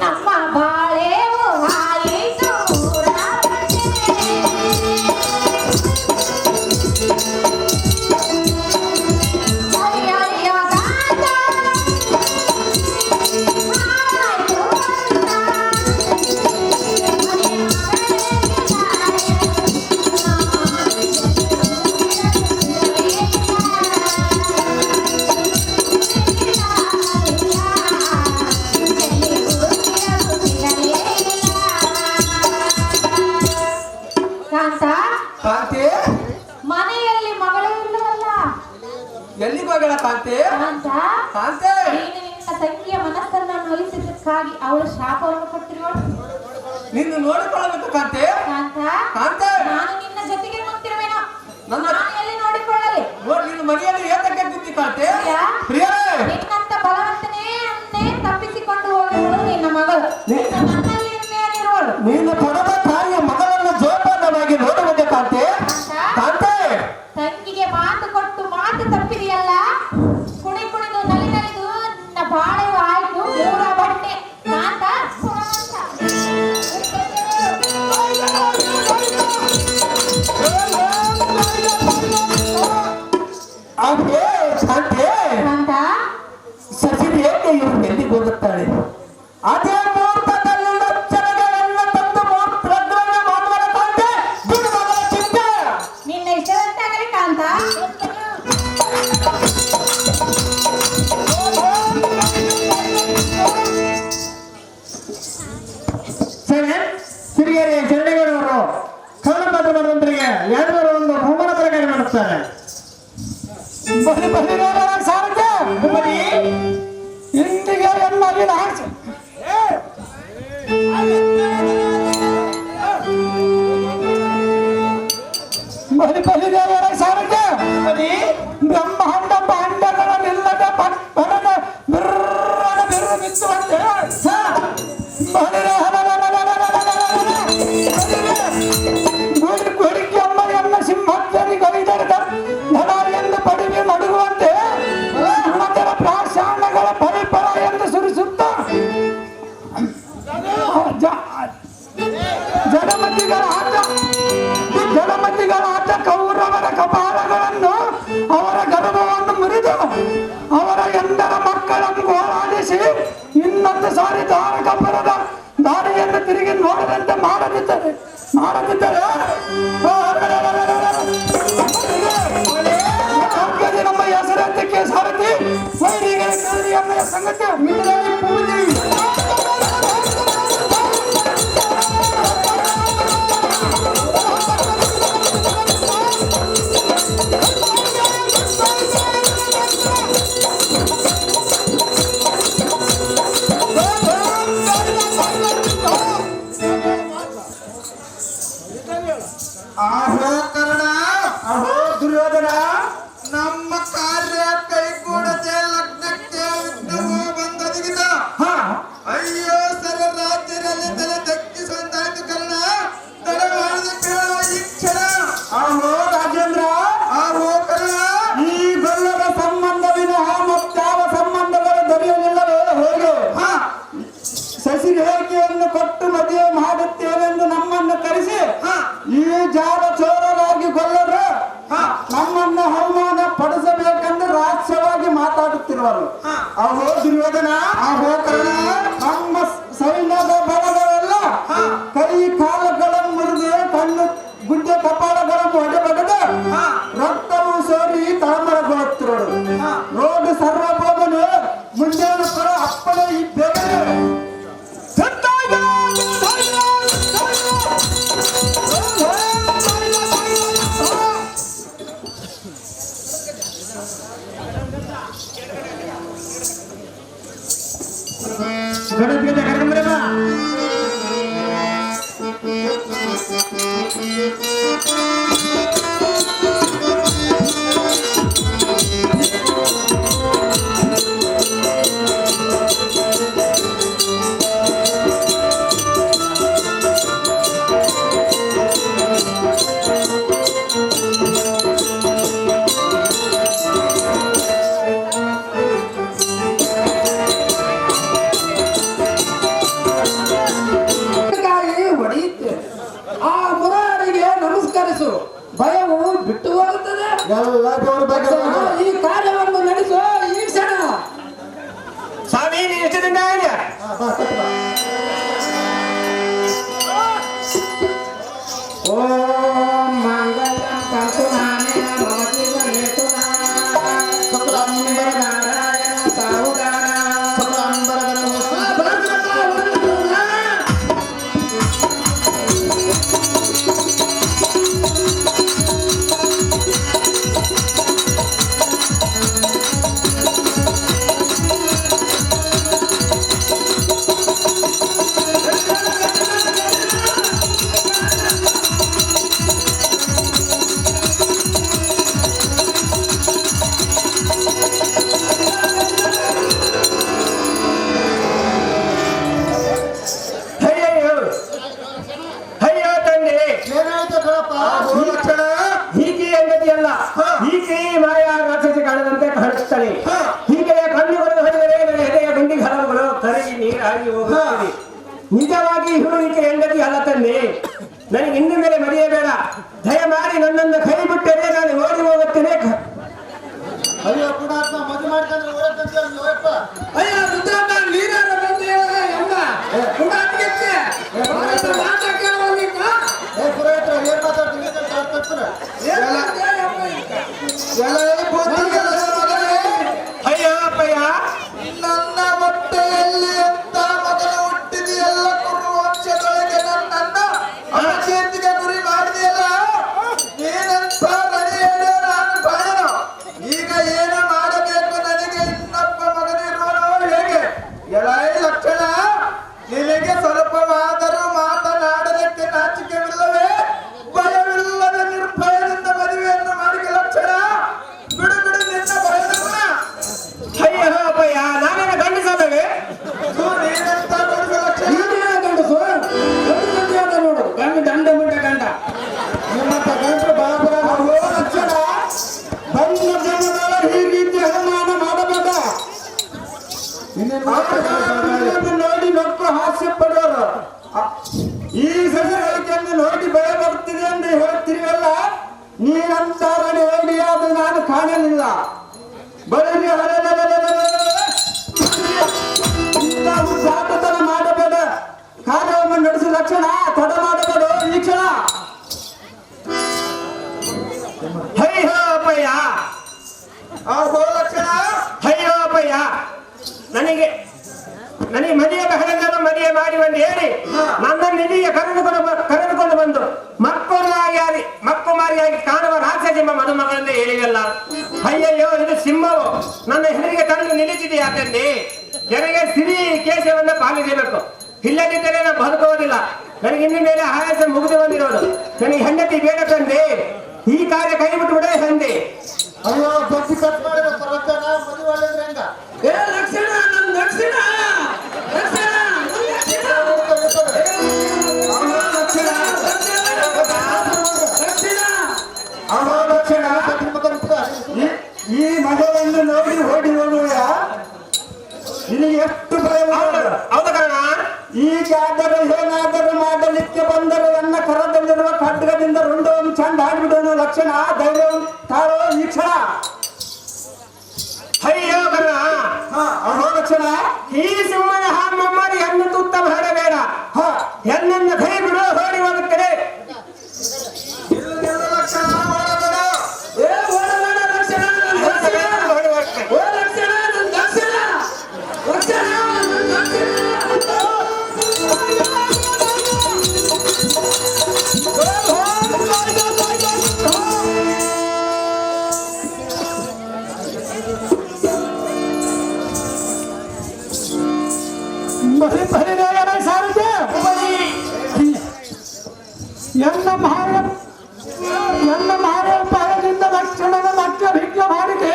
ನಮ್ಮ ಬಾಳೆವು ಆಯಿತು ಎಲ್ಲಿಗೆ ಹೋಗಳ ಕಾಂತೆ ಅಂತ ಕಾಂತೆ ನೀನು ನಿನ್ನ ತಂಗಿಯ ಮನಸ್ಸನ್ನು ನೋಯಿಸಿದ್ದಕ್ಕಾಗಿ ಅವಳು ಶಾಪವನ್ನು ಕೊಟ್ಟಿರುವಳು. ನಿನ್ನ ನೋಡಿಕೊಳ್ಳಬೇಕು ಕಾಂತೆ ಕಾಂತ, ಕಾಂತೆ ನಾನು ನಿನ್ನ ಜೊತೆಗೆ ಕುಂತಿರುವೆನು. ನನ್ನ ನಾನು ಎಲ್ಲಿ ನೋಡಿಕೊಳ್ಳಲಿ? ನಿನ್ನ ಮನೆಯಲ್ಲಿ ಏತಕ್ಕೆ ಕುಂತಿ ಕಾಂತೆ ಪ್ರಿಯ, ಪ್ರಿಯರೇ ನಿನ್ನಂತ ಬಲವಂತನೇ ತಪ್ಪಿಸಿಕೊಂಡು ಹೋಗಿರುವಳು ನಿನ್ನ ಮಗಳು. ನನ್ನಲ್ಲಿ ಇನ್ನೇನಿರುವಳು? ನೀನು ಪಡೆದ ತಾಯಿಯ ಮಗಳನ್ನು ಜೋಪಾನವಾಗಿ ನೋಡುವುದೇ ಕಾಂತೆ. ಕಾಂತೆ ತಂಗಿಗೆ ಮಾತು ಕೊಟ್ಟು ಮಾತು ತಪ್ಪಿದೆಯಲ್ಲ, ಕುಣಿದು ನಲಿದು ನಿನ್ನ ಬಾಳೆಯು ಆಯ್ತು ಮೂರ ಬಟ್ಟೆ. ಕಾಂತ ಅದೇ ಕಾಂತೆ ಕಾಂತ, ಸಚಿನ್ ಏಕೆ ಇವರು ಎಲ್ಲಿಗೆ ಹೋಗುತ್ತಾಳೆ? ಅದೇ ಮುಹೂರ್ತದಲ್ಲಿ ಲಕ್ಷಣಗಳನ್ನು ತಂದು ಮುಹೂರ್ತಗಳನ್ನು ಮಾಡುವ ಕಾಂತೆ ಗುರುಮಗಳ ಚಿಂತೆ. ನಿನ್ನ ಇಷ್ಟದಂತಾಗಲಿ ಕಾಂತ. ಸರಿ, ಹಿರಿಯರೇ ಶರಣೆಗಳವರು ಕನ್ನಡದವರೊಂದಿಗೆ ಯಾವ್ದಾರು ಒಂದು ಬಹುಮಾನ ಪ್ರಕಾರ ಮಾಡುತ್ತಾರೆ. ಬಲಿ ಬಲಿಗಾರರ ಸಾರಿಗೆ ಬರೀ ಇಂದಿಗೆ ಎನ್ನಲಿನ ಹಾಡ್ಸಿ ಬಲಿ ಬಲಿಗಾರರ ಸಾರಿಗೆ ಬರೀ ಬ್ರಹ್ಮಾಂಡ ಭಾಂಡಗಳನ್ನಿಲ್ಲದ ಬರದ ಬಿರ್ರನ ಬಿರ್ರು ಬಿಚ್ಚುವಂತೆ ಗುಡಿಗೆ ಅಮ್ಮಯ್ಯನ್ನ ಸಿಂಹಧ್ವನಿ ಗೈದರ ಧನ ಎಂದು ಪಡಿವೆ ಮಡುಗುವಂತೆ ಗುಣದರ ಪ್ರಾಶಾಣಗಳ ಪರಿಪರ ಎಂದು ಸುರಿಸುತ್ತ ಜಡಮತಿಗಳ ಆಟ ಕೌರವರ ಕಪಾಲಗಳನ್ನು ಅವರ ಗರ್ಭವನ್ನು ಮುರಿದು ಅವರ ಎಂದರ ಮಕ್ಕಳನ್ನು ಹೋರಾಡಿಸಿ ಇನ್ನೊಂದು ಸಾರಿ ದಾರಕಪುರದ ದಾರಿಯನ್ನು ತಿರುಗಿ ನೋಡದಂತೆ ಮಾಡದಿದ್ದರೆ ನಮ್ಮ ಹೆಸರಂತಕ್ಕೆ ಸಾರಥಿ ವೈರಿಗಳ ಅಮ್ಮಯ ಸಂಗತಿ ಮಿತ್ರರಾಗಿ ಪೂಜೆ ಆಹೋ ಕರ್ಣ, ಅಹೋ ದುರ್ಯೋಧನ, ನಮ್ಮ ಕಾರ್ಯ ಕೈಗೂಡದೆ ಲಗ್ನಕ್ಕೆ ವಿಘ್ನವೋ ಬಂದೊದಗಿದ. ಅಯ್ಯೋ ಸರ ರಾಜ್ಯದಲ್ಲಿ ತಲೆ ದಕ್ಕಿಸುವಂತಾಯ್ತು ಕರ್ಣ. ತಡ ಮಾಡಿದ ಕೇಳೋ ಈ ಕ್ಷಣ. ಆಹೋ ರಾಜೇಂದ್ರ, ಆಹೋ ಕರ್ಣ, ಈ ಗೊಲ್ಲದ ಸಂಬಂಧ ವಿನಃ ಮತ್ತಾವ ಸಂಬಂಧಗಳು ದೊರೆಯಲಿಲ್ಲವೇ ಹೇಗೆ? ಶಶಿ ರೇಖೆಯನ್ನು ಕೊಟ್ಟು ಮದುವೆ ಮಾಡುತ್ತೇವೆಂದು ನಮ್ಮನ್ನು ಕರೆಸಿ ಈ ಜಾರ ಚೋರರಾಗಿ ಗೊಲ್ಲರು ನಮ್ಮನ್ನು ಅವಮಾನ ಪಡಿಸಬೇಕೆಂದು ರಹಸ್ಯವಾಗಿ ಮಾತಾಡುತ್ತಿರುವರು. ಅಹೋ ದುರ್ಯೋಧನ, ಅಹೋ ಕರ್ಣ, ನಮ್ಮ ಸೈನ್ಯದ ಬಲಗಳೆಲ್ಲ ಕೈ ಕಾಲುಗಳನ್ನು ಮುರಿದು ಕಣ್ಣು ಗುಡ್ಡೆ ಕಪಾಲಗಳನ್ನು ಒಡೆಬಡೆದು ರಕ್ತವು ಸೋರಿ ತಳಮಳಗೊಳ್ಳುತ್ತಿರುವರು. ರೋಗ ಸರ್ವಭೌಮನು ಮುಂಜಾನೆ ಪರ ಅಪ್ಪನೇ ಈ ಬೇಗನೆ ಗಣಪತಿಯ ಕರ್ಕೊಂಬರಮ್ಮ. ಭಯವು ಬಿಟ್ಟು ಹೋಗುತ್ತದೆ. ಎಲ್ಲ ದೇವರ ಬಗ್ಗೆ ಈ ಕಾರ್ಯವನ್ನು ನಡೆಸುವ ಈ ಕ್ಷಣ ಸ್ವಾಮಿ ನೀ ಎಷ್ಟು ದಿನ ಆಗಿದೆ? ಓಂ ಮಂಗಲಂ ತಂತು ನಾನೇನ ಭವತೀವ ಹೇತುನಾ ನಾರಾಯಣ ಸಾಹುಗಾರ ಅಲ್ಲ ತಂದೆ, ನನಗೆ ಇನ್ನು ಮೇಲೆ ಮರೆಯಬೇಡ. ದಯಮಾಡಿ ನನ್ನನ್ನು ಕೈ ಬಿಟ್ಟರೆ ನಾನು ಓಡಿ ಹೋಗುತ್ತೇನೆ. ಅಯ್ಯೋ ಪುಣಾತ್ಮ ಮದುವೆ ಮಾಡ್ಕೊಂಡ್ರೆ ಓಡತ್ತಂತೆ ಹೋಯಪ್ಪ. ಅಯ್ಯೋ ರುದ್ರಪ್ಪ ನೀರಾರ ಬಂದು ಎಲ್ಲ ಪುಣಾತ್ಮಕ್ಕೆ ಏ ಪುರೋಹಿತ್ರ ಏನ್ ಮಾತಾಡ್ತೀನಿ ಅಯ್ಯೋ ಅಪ್ಪಯ್ಯ, ನನ್ನ ಹೊಟ್ಟೆಯಲ್ಲಿ ಎಂತ ಮಗನು ಹುಟ್ಟಿದೆಯಲ್ಲ ಕುರುವಂಶದೊಳಗೆ ನನ್ನನ್ನ ಅಪಕೀರ್ತಿಗೆ ಗುರಿ ಮಾಡಿದೆಯಲ್ಲ. ನೀನಂತ ಮನೆಯಲ್ಲಿ ನಾನು ಬಾಳನು. ಈಗ ಏನು ಮಾಡಬೇಕು ನನಗೆ? ಇನ್ನೊಬ್ಬ ಮಗನಿರುವನು ಹೇಗೆ? ಎಳೈ ಲಕ್ಷಣ, ನಿನಗೆ ಸ್ವಲ್ಪವಾದರೂ ಮಾತನಾಡಲಿಕ್ಕೆ ನಾಚಿಕೆವಿಲ್ಲವೇ? ಭಯವಿಲ್ಲದ ನಿರ್ಭಯದಿಂದ ಮದುವೆಯನ್ನು ಮಾಡಿದ ಲಕ್ಷಣ. ಬಿಡು ಬಿಡು ನಿನ್ನ ಭಯದ ಗುಣ. ಅಯ್ಯೋ ಅಪ್ಪಯ್ಯ, ನಾನೇನು ಗಂಡಿಸಲ್ಲವೇ? ನೀನೆಂತ ಗಂಡಸು ಲಕ್ಷಣ? ಗಂಡಸು ನೋಡು, ಗಂಡ ದಂಡ ಮುಂಡ ಗಂಡ ನಿಮ್ಮಂತ ಗಂಡಸರು ಬಾಬರ ಲಕ್ಷಣ ಬಂದ ಜನಗಳ ಈ ರೀತಿ ಅವಮಾನ ಮಾಡಬೇಡ. ನೋಡಿ ನಕ್ಕು ಹಾಸ್ಯ ಪಡೆಯೋರು. ಈ ಸಸಿಗಳಿಕೆಂದು ನೋಡಿ ಭಯ ಬರ್ತಿದೆ ಎಂದು ಹೇಳ್ತೀವಲ್ಲ, ನೀನಂತಾರನೆ ಹೇಳಿ ಅದು ನಾನು ಕಾಣಲಿಲ್ಲ. ಬರೀ ಸಾಕತನ ಮಾಡಬೇಡ. ಕಾರ್ಯವನ್ನು ನಡೆಸುವ ಲಕ್ಷಣ ತಡ ಮಾಡಬೇಡ ಈ ಕ್ಷಣ. ಅಯ್ಯೋ ಅಪ್ಪಯ್ಯ, ಲಕ್ಷಣ ಅಯ್ಯೋ ಅಪ್ಪಯ್ಯ, ನನಗೆ ಮದುವೆ ಬಹಳಂಗನ್ನು ಮದುವೆ ಮಾಡಿ ಬಂದು ಹೇಳಿ ನನ್ನನ್ನು ಇಲ್ಲಿಗೆ ಕರೆದುಕೊಂಡು ಬಂದು ಮಕ್ಕು ಮಾರಿಯಾಗಿ ಕಾಣುವ ರಾಕ್ಷಸೆಂಬ ಮದುಮಗಳೆಂದು ಹೇಳಿವಲ್ಲ. ಅಯ್ಯಯ್ಯೋ, ಇದು ಸಿಂಹವು ನನ್ನ ಹೆಸರಿಗೆ ತಂದು ನಿಲ್ಲಿಸಿದೆ. ಯಾಕಂದ್ರೆ ನನಗೆ ಸಿರಿ ಕೇಶವನ್ನು ಪಾಲಿಸಬೇಕು, ಇಲ್ಲದಿದ್ದರೆ ನಾನು ಬದುಕುವುದಿಲ್ಲ. ನನಗೆ ಇನ್ನು ಮೇಲೆ ಆಯಾಸ ಮುಗಿದು ಬಂದಿರೋದು. ನನಗೆ ಹೆಂಡತಿ ಬೇಡ ತಂದೆ, ಈ ಕಾರ್ಯ ಕೈ ಬಿಟ್ಟು ಬಿಡ ತಂದೆ. ಅಯ್ಯೋ ಬಸ್ಸಿ ಕಟ್ ಮಾಡಿದ ಲಕ್ಷಣ ಮದುವೆ ಒಳ್ಳೆದ್ರೆ ಹೆಂಗ? ಏ ಲಕ್ಷಣ, ನನ್ನ ಲಕ್ಷಣ ಲಕ್ಷಣ ಈ ಮಗವನ್ನು ನೋಡಿ ಓಡಿ ಹೋಗುವ ನಿನಗೆ ಎಷ್ಟು ಭಯ? ಹೌದು ಕಾರಣ. ಈಗಾದರೂ ಏನಾದರೂ ಮಾಡಲಿಕ್ಕೆ ಬಂದರೆ ನನ್ನ ಕರದಲ್ಲಿರುವ ಖಡ್ಗದಿಂದ ರುಂಡವನ್ನು ಚಂದ ಹಾಡ್ಬಿಡೋನು ಲಕ್ಷಣ. ಧೈರ್ಯ ತಾಳೋ ಈ ಕ್ಷಣ. ಅಯ್ಯೋ ಕರ್ಣ, ಅಹೋ ಲಕ್ಷಣ, ಈ ಸಿಂಹನ ಹಾಮಮ್ಮಡಿ ಹೆಣ್ಣು ತುತ್ತ ಮಾಡಬೇಡ. ಹೆಣ್ಣನ್ನು ಕೈ ಬಿಡು, ಓಡಿ ಹೋಗುತ್ತದೆ. ಲಕ್ಷಣ ಮಾಡಬೇಡ. ಏ ಓಡಬೇಡ ಲಕ್ಷಣ, ನನ್ನ ಲಕ್ಷಣ. ಓ ಲಕ್ಷಣ, ನನ್ನ ಲಕ್ಷಣ. ಲಕ್ಷಣ, ನನ್ನ ಲಕ್ಷಣ. ಎನ್ನ ಮಾರೋಪಾಯದಿಂದ ಲಕ್ಷಣದ ಲಕ್ಷ ಭಿಕ್ಷೆ ಮಾಡಿದೆ.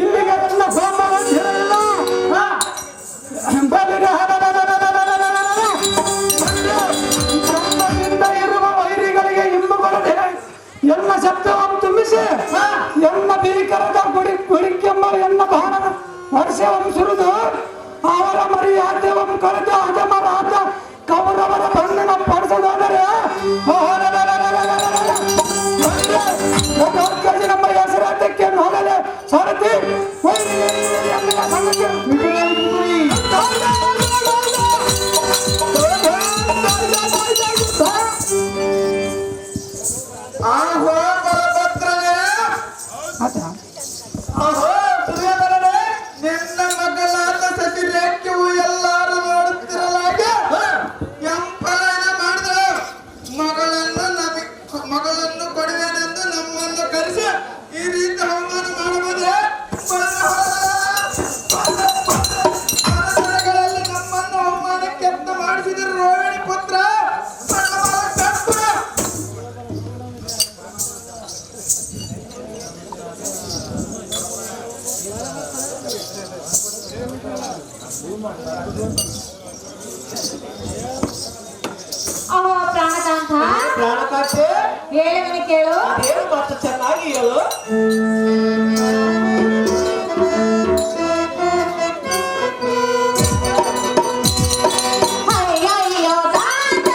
ಇಲ್ಲಿಗೆ ನನ್ನ ಸೋಮವಂತಿರಲಿಲ್ಲ. ಬ್ರಹ್ಮದಿಂದ ಇರುವ ವೈರಿಗಳಿಗೆ ಇಂಬು ಬರದೆ ಎನ್ನ ಶಬ್ದವನ್ನು ತುಂಬಿಸಿ ಎನ್ನ ಭೀಕರದ ಗುಡಿಕೆಂಬ ಎನ್ನ ಬಾಣದ ವರ್ಷವನ್ನು ಸುರಿದು ಅವರ ಮರ್ಯಾದೆಯನ್ನು ಕರೆದು ಅಜಮರಾದ ಕೌರವರ ಬಣ್ಣ ಪಡಿಸೋದಾದರೆ ನಮ್ಮ ಹೆಸರಾಟಕ್ಕೆ ನೋಡಲೆ ಸಾರಥಿ ಆಹೋ ಬಲಭದ್ರನೇ, ಆಹೋ ದುರ್ಯೋಧನನೇ, ನಿನ್ನ ಮಗನಾದ ಸತಿರೇಖ್ಯವು ಎಲ್ಲರೂ ನೋಡುತ್ತಿರಲಾಗೆ ಎಂಪಲನ ಮಾಡಿದರು. ಮಗಳನ್ನು ಕೊಡುವೆನೆಂದು ನಮ್ಮನ್ನು ಕರೆಸಿ ಈ ರೀತಿ ಅವಮಾನ ಮಾಡಬಹುದೇ? ಮನಗಳಲ್ಲಿ ನಮ್ಮನ್ನು ಅವಮಾನಕ್ಕೆ ಅಂತ ಮಾಡಿಸಿದರು ರೋಹಿಣಿ ಪುತ್ರ. ಅಹೋ ಪ್ರಾಣಕಾಂತ, ಪ್ರಾಣಕಾಂತೆ, ಹೇಳುವನು ಕೇಳು. ಏನು ಮಾತು ಚೆನ್ನಾಗಿ ಹೇಳು. ಅಯ್ಯಯ್ಯೋ ಕಾಂತ,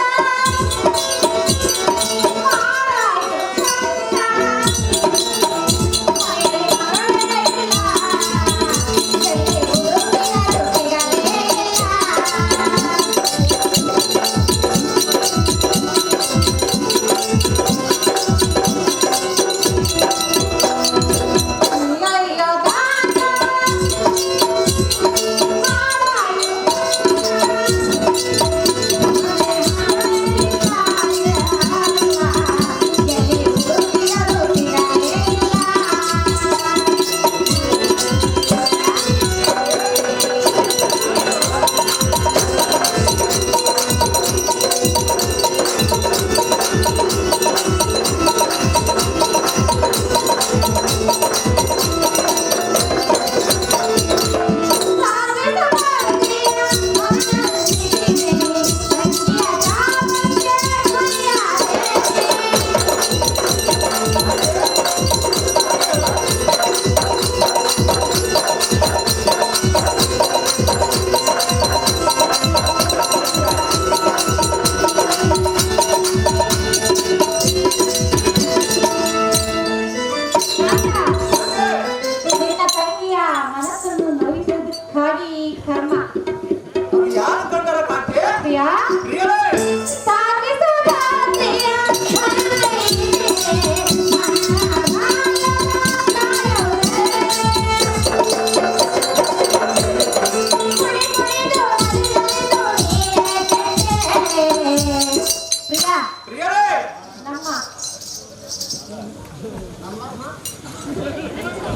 ಪ್ರಿಯಾ ಪ್ರಿಯರೇ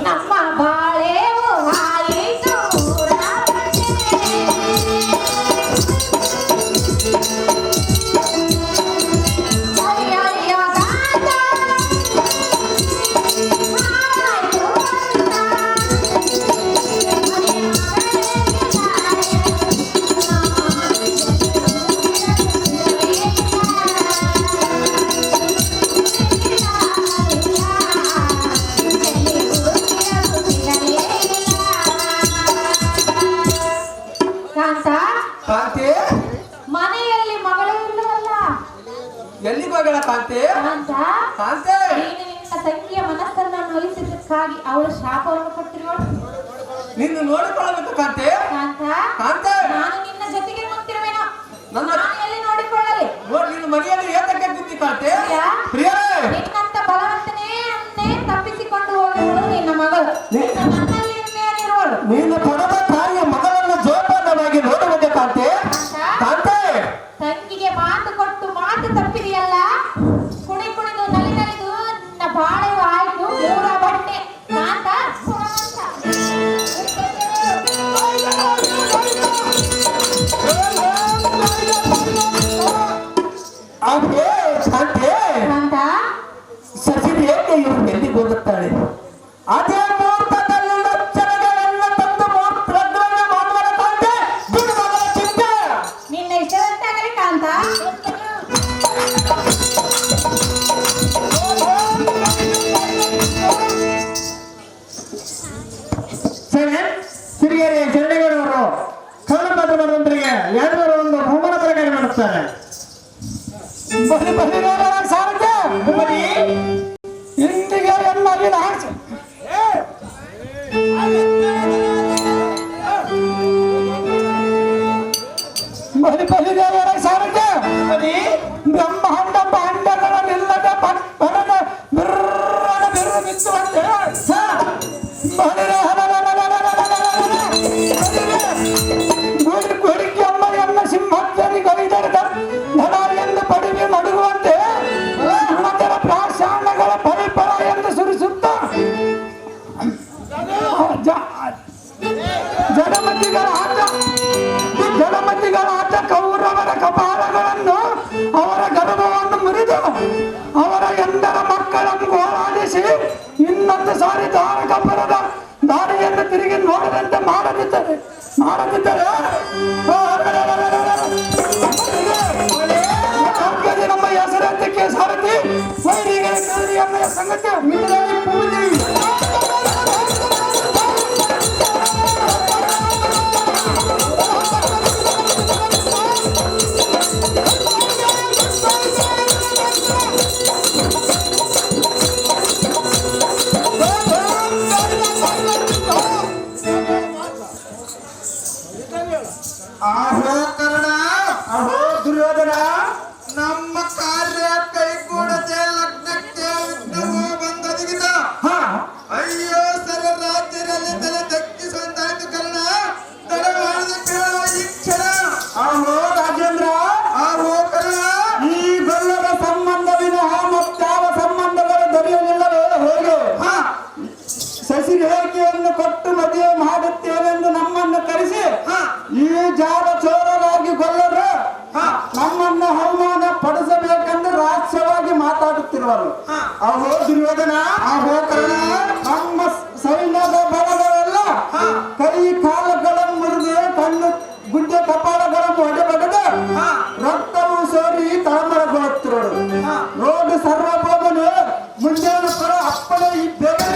ನಮ್ಮ ಬಾಳೆವು ಆಯಿತು ಕಾಂತಿ ಮನೆಯಲ್ಲಿ ಮಗಳೇ ಇಲ್ಲವಲ್ಲ ಎಲ್ಲಿಗೆ ಹೋಗೋಣ ಕಾಂತಿ? ಕಾಂತ ಕಾಂತಿ ನೀನು ನಿನ್ನ ತಂಗಿಯ ಮನಸ್ಸನ್ನು ನೋಯಿಸಿದ್ದಕ್ಕಾಗಿ ಅವಳು ಶಾಪವನ್ನು ಕೊಟ್ಟಿರುವಳು. ನಿನ್ನ ನೋಡಿಕೊಳ್ಳಬೇಕು ಕಾಂತಿ. ಕಾಂತ ಕಾಂತಿ ನಾನು ನಿನ್ನ ಜೊತೆಗೆ ಕುಂತಿರುವೆನು. ನನ್ನ- ನಾನು ಎಲ್ಲಿ ನೋಡಿಕೊಳ್ಳಲಿ? ನೋಡಿ ನಿನ್ನ ಮನೆಯಲ್ಲಿ ಏತಕ್ಕೆ ಕೂತಿ ಕಾಂತಿ? ಪ್ರಿಯಾ, ಪ್ರಿಯರೇ ನಿನ್ನಂತ ಬಲವಂತನೇ ತಪ್ಪಿಸಿಕೊಂಡು ಹೋಗುವಳು ನಿನ್ನ ಮಗಳು. ನಿನ್ನ ನನ್ನಲ್ಲಿ ಇನ್ನೇನಿರುವಳು? ನೀನು ಪಡೆದ ತಾಯಿಯ ಮಗಳನ್ನು ಜೋಪಾನವಾಗಿ ನೋಡುವುದೇ ಕಾಂತಿ. ಕಾಂತಿ ತಂಗಿಗೆ ಮಾತು ಕೊಟ್ಟು ಮಾತು ತಪ್ಪಿದೆಯಲ್ಲ, ಕುಣಿದು ನಲಿದು ನಿನ್ನ ಬಾಳೆವು ಆಯ್ತು ಮೂರ ಬಟ್ಟೆ. ಕಾಂತ ಗುಣವಂತ. ಅದೇ ಕಾಂತಿ ಕಾಂತ ಸಚಿವ ಏಕೆ ಇವರು ಎಲ್ಲಿಗೆ ಹೋಗುತ್ತಾಳೆ? ಅದೇ ಮುಹೂರ್ತದಲ್ಲಿ ಲಕ್ಷಣಗಳನ್ನು ತಂದು ಮೂತ್ರದ್ರವ್ಯ ಮಾಡುವ ಕಾಂತಿ ಬಿಡುವವರ ಚಿಂತೆ. ನಿನ್ನ ಇಷ್ಟದಂತಾಗಲಿ ಕಾಂತ. ಸಿರಿಗೆರೆ ಚಂಡೇಗೌಡವರು ಕನ್ನಡ ಮಂತ್ರಿಗೆ ಎರಡರ ಒಂದು ಬಹುಮಾನ ಪ್ರಕರಣ ಮಾಡುತ್ತಾರೆ. ಸಾರಕ್ಕೆ ಇಂದಿಗೆ ಎನ್ನಾಗಿ ಬಲಿದೇವರ ಸಾರಕ್ಕೆ ಬ್ರಹ್ಮಾಂಡ ಪಾಂಡಗಳನ್ನಿಲ್ಲದ ಪಟ್ಟಣದ ಬಿರ್ರನ ಬಿರು ಬಿಚ್ಚುವಂತೆ ಗುಡಿಕೆಮ್ಮ ಎನ್ನ ಸಿಂಹದಲ್ಲಿ ಗೈದರದ ಧನ ಎಂದು ಪಡಿವೆ ನಡುಗುವಂತೆ ಗುಣಕರ ಪ್ರಾಶಾಣಗಳ ಪರಿಪರ ಎಂದು ಸುರಿಸುತ್ತ ಜಲಮತಿಗಳ ಆಟ ಕೌರವರ ಕಪಾಲಗಳನ್ನು ಅವರ ಗರ್ಭವನ್ನು ಮುರಿದು ಅವರ ಎಂದರ ಮಕ್ಕಳನ್ನು ಹೋರಾಡಿಸಿ ಇನ್ನೊಂದು ಸಾರಿ ದಾರಕಪುರದ ದಾರಿಯನ್ನು ತಿರುಗಿ ನೋಡದಂತೆ ಮಾಡದಿದ್ದರೆ ನಮ್ಮ ಹೆಸರಕ್ಕೆ ಸಾರಥಿ ವೈರಿಗಳ ಎನ್ನುವ ಸಂಗತಿ ಮಿತ್ರರಲ್ಲಿ ಪೂಜೆ. ಆಹೋ ಕರ್ಣ, ಆಹೋ ದುರ್ಯೋಧನ, ನಮ್ಮ ಕಾರ್ಯ ಕೈಗೂಡದೆ ಲಗ್ನಕ್ಕೆ ವಿಘ್ನವೋ ಬಂದೊದಗಿದ. ಅಯ್ಯೋ ಸರ ರಾಜ್ಯದಲ್ಲಿ ತಲೆ ತಗ್ಗಿಸುವಂತಾಯ್ತು ಕರ್ಣ. ತಡವಾಡದೆ ಕೇಳೋ ಈ ಕ್ಷಣ. ಆಹೋ ರಾಜೇಂದ್ರ, ಆಹೋ ಕರ್ಣ, ಈ ಗೊಲ್ಲದ ಸಂಬಂಧ ವಿನಃ ಮತ್ತಾವ ಸಂಬಂಧಗಳು ದೊರೆಯಲಿಲ್ಲವೇ ಹೇಗೆ? ಶಶಿರೇಖೆಯನ್ನು ಕೊಟ್ಟು ಮದುವೆ ಮಾಡುತ್ತೇವೆಂದು ನಮ್ಮನ್ನು ಕರೆಸಿ ಈ ಜಾರ ಚೋರರಾಗಿ ಗೊಲ್ಲರು ನಮ್ಮನ್ನು ಅವಮಾನ ಪಡಿಸಬೇಕೆಂದು ರಹಸ್ಯವಾಗಿ ಮಾತಾಡುತ್ತಿರುವರು. ಅಹೋ ದುರ್ಯೋಧನ, ಅಹೋ ಕರ್ಣ, ನಮ್ಮ ಸೈನ್ಯದ ಬಲಗಳೆಲ್ಲ ಕೈ ಕಾಲುಗಳನ್ನು ಮುರಿದು ಕಣ್ಣು ಗುಡ್ಡೆ ಕಪಾಳಗಳನ್ನು ಹೊಡೆಬಡದು ರಕ್ತವು ಸೋರಿ ತಳಮಳಗೊಳ್ಳುತ್ತಿರುವುದು ನೋಡು ಸರ್ವಭೌಮನು ಮುಂಜಾನೆ ಪರ ಅಪ್ಪಣೆ ಇದ್ದೇವೆ.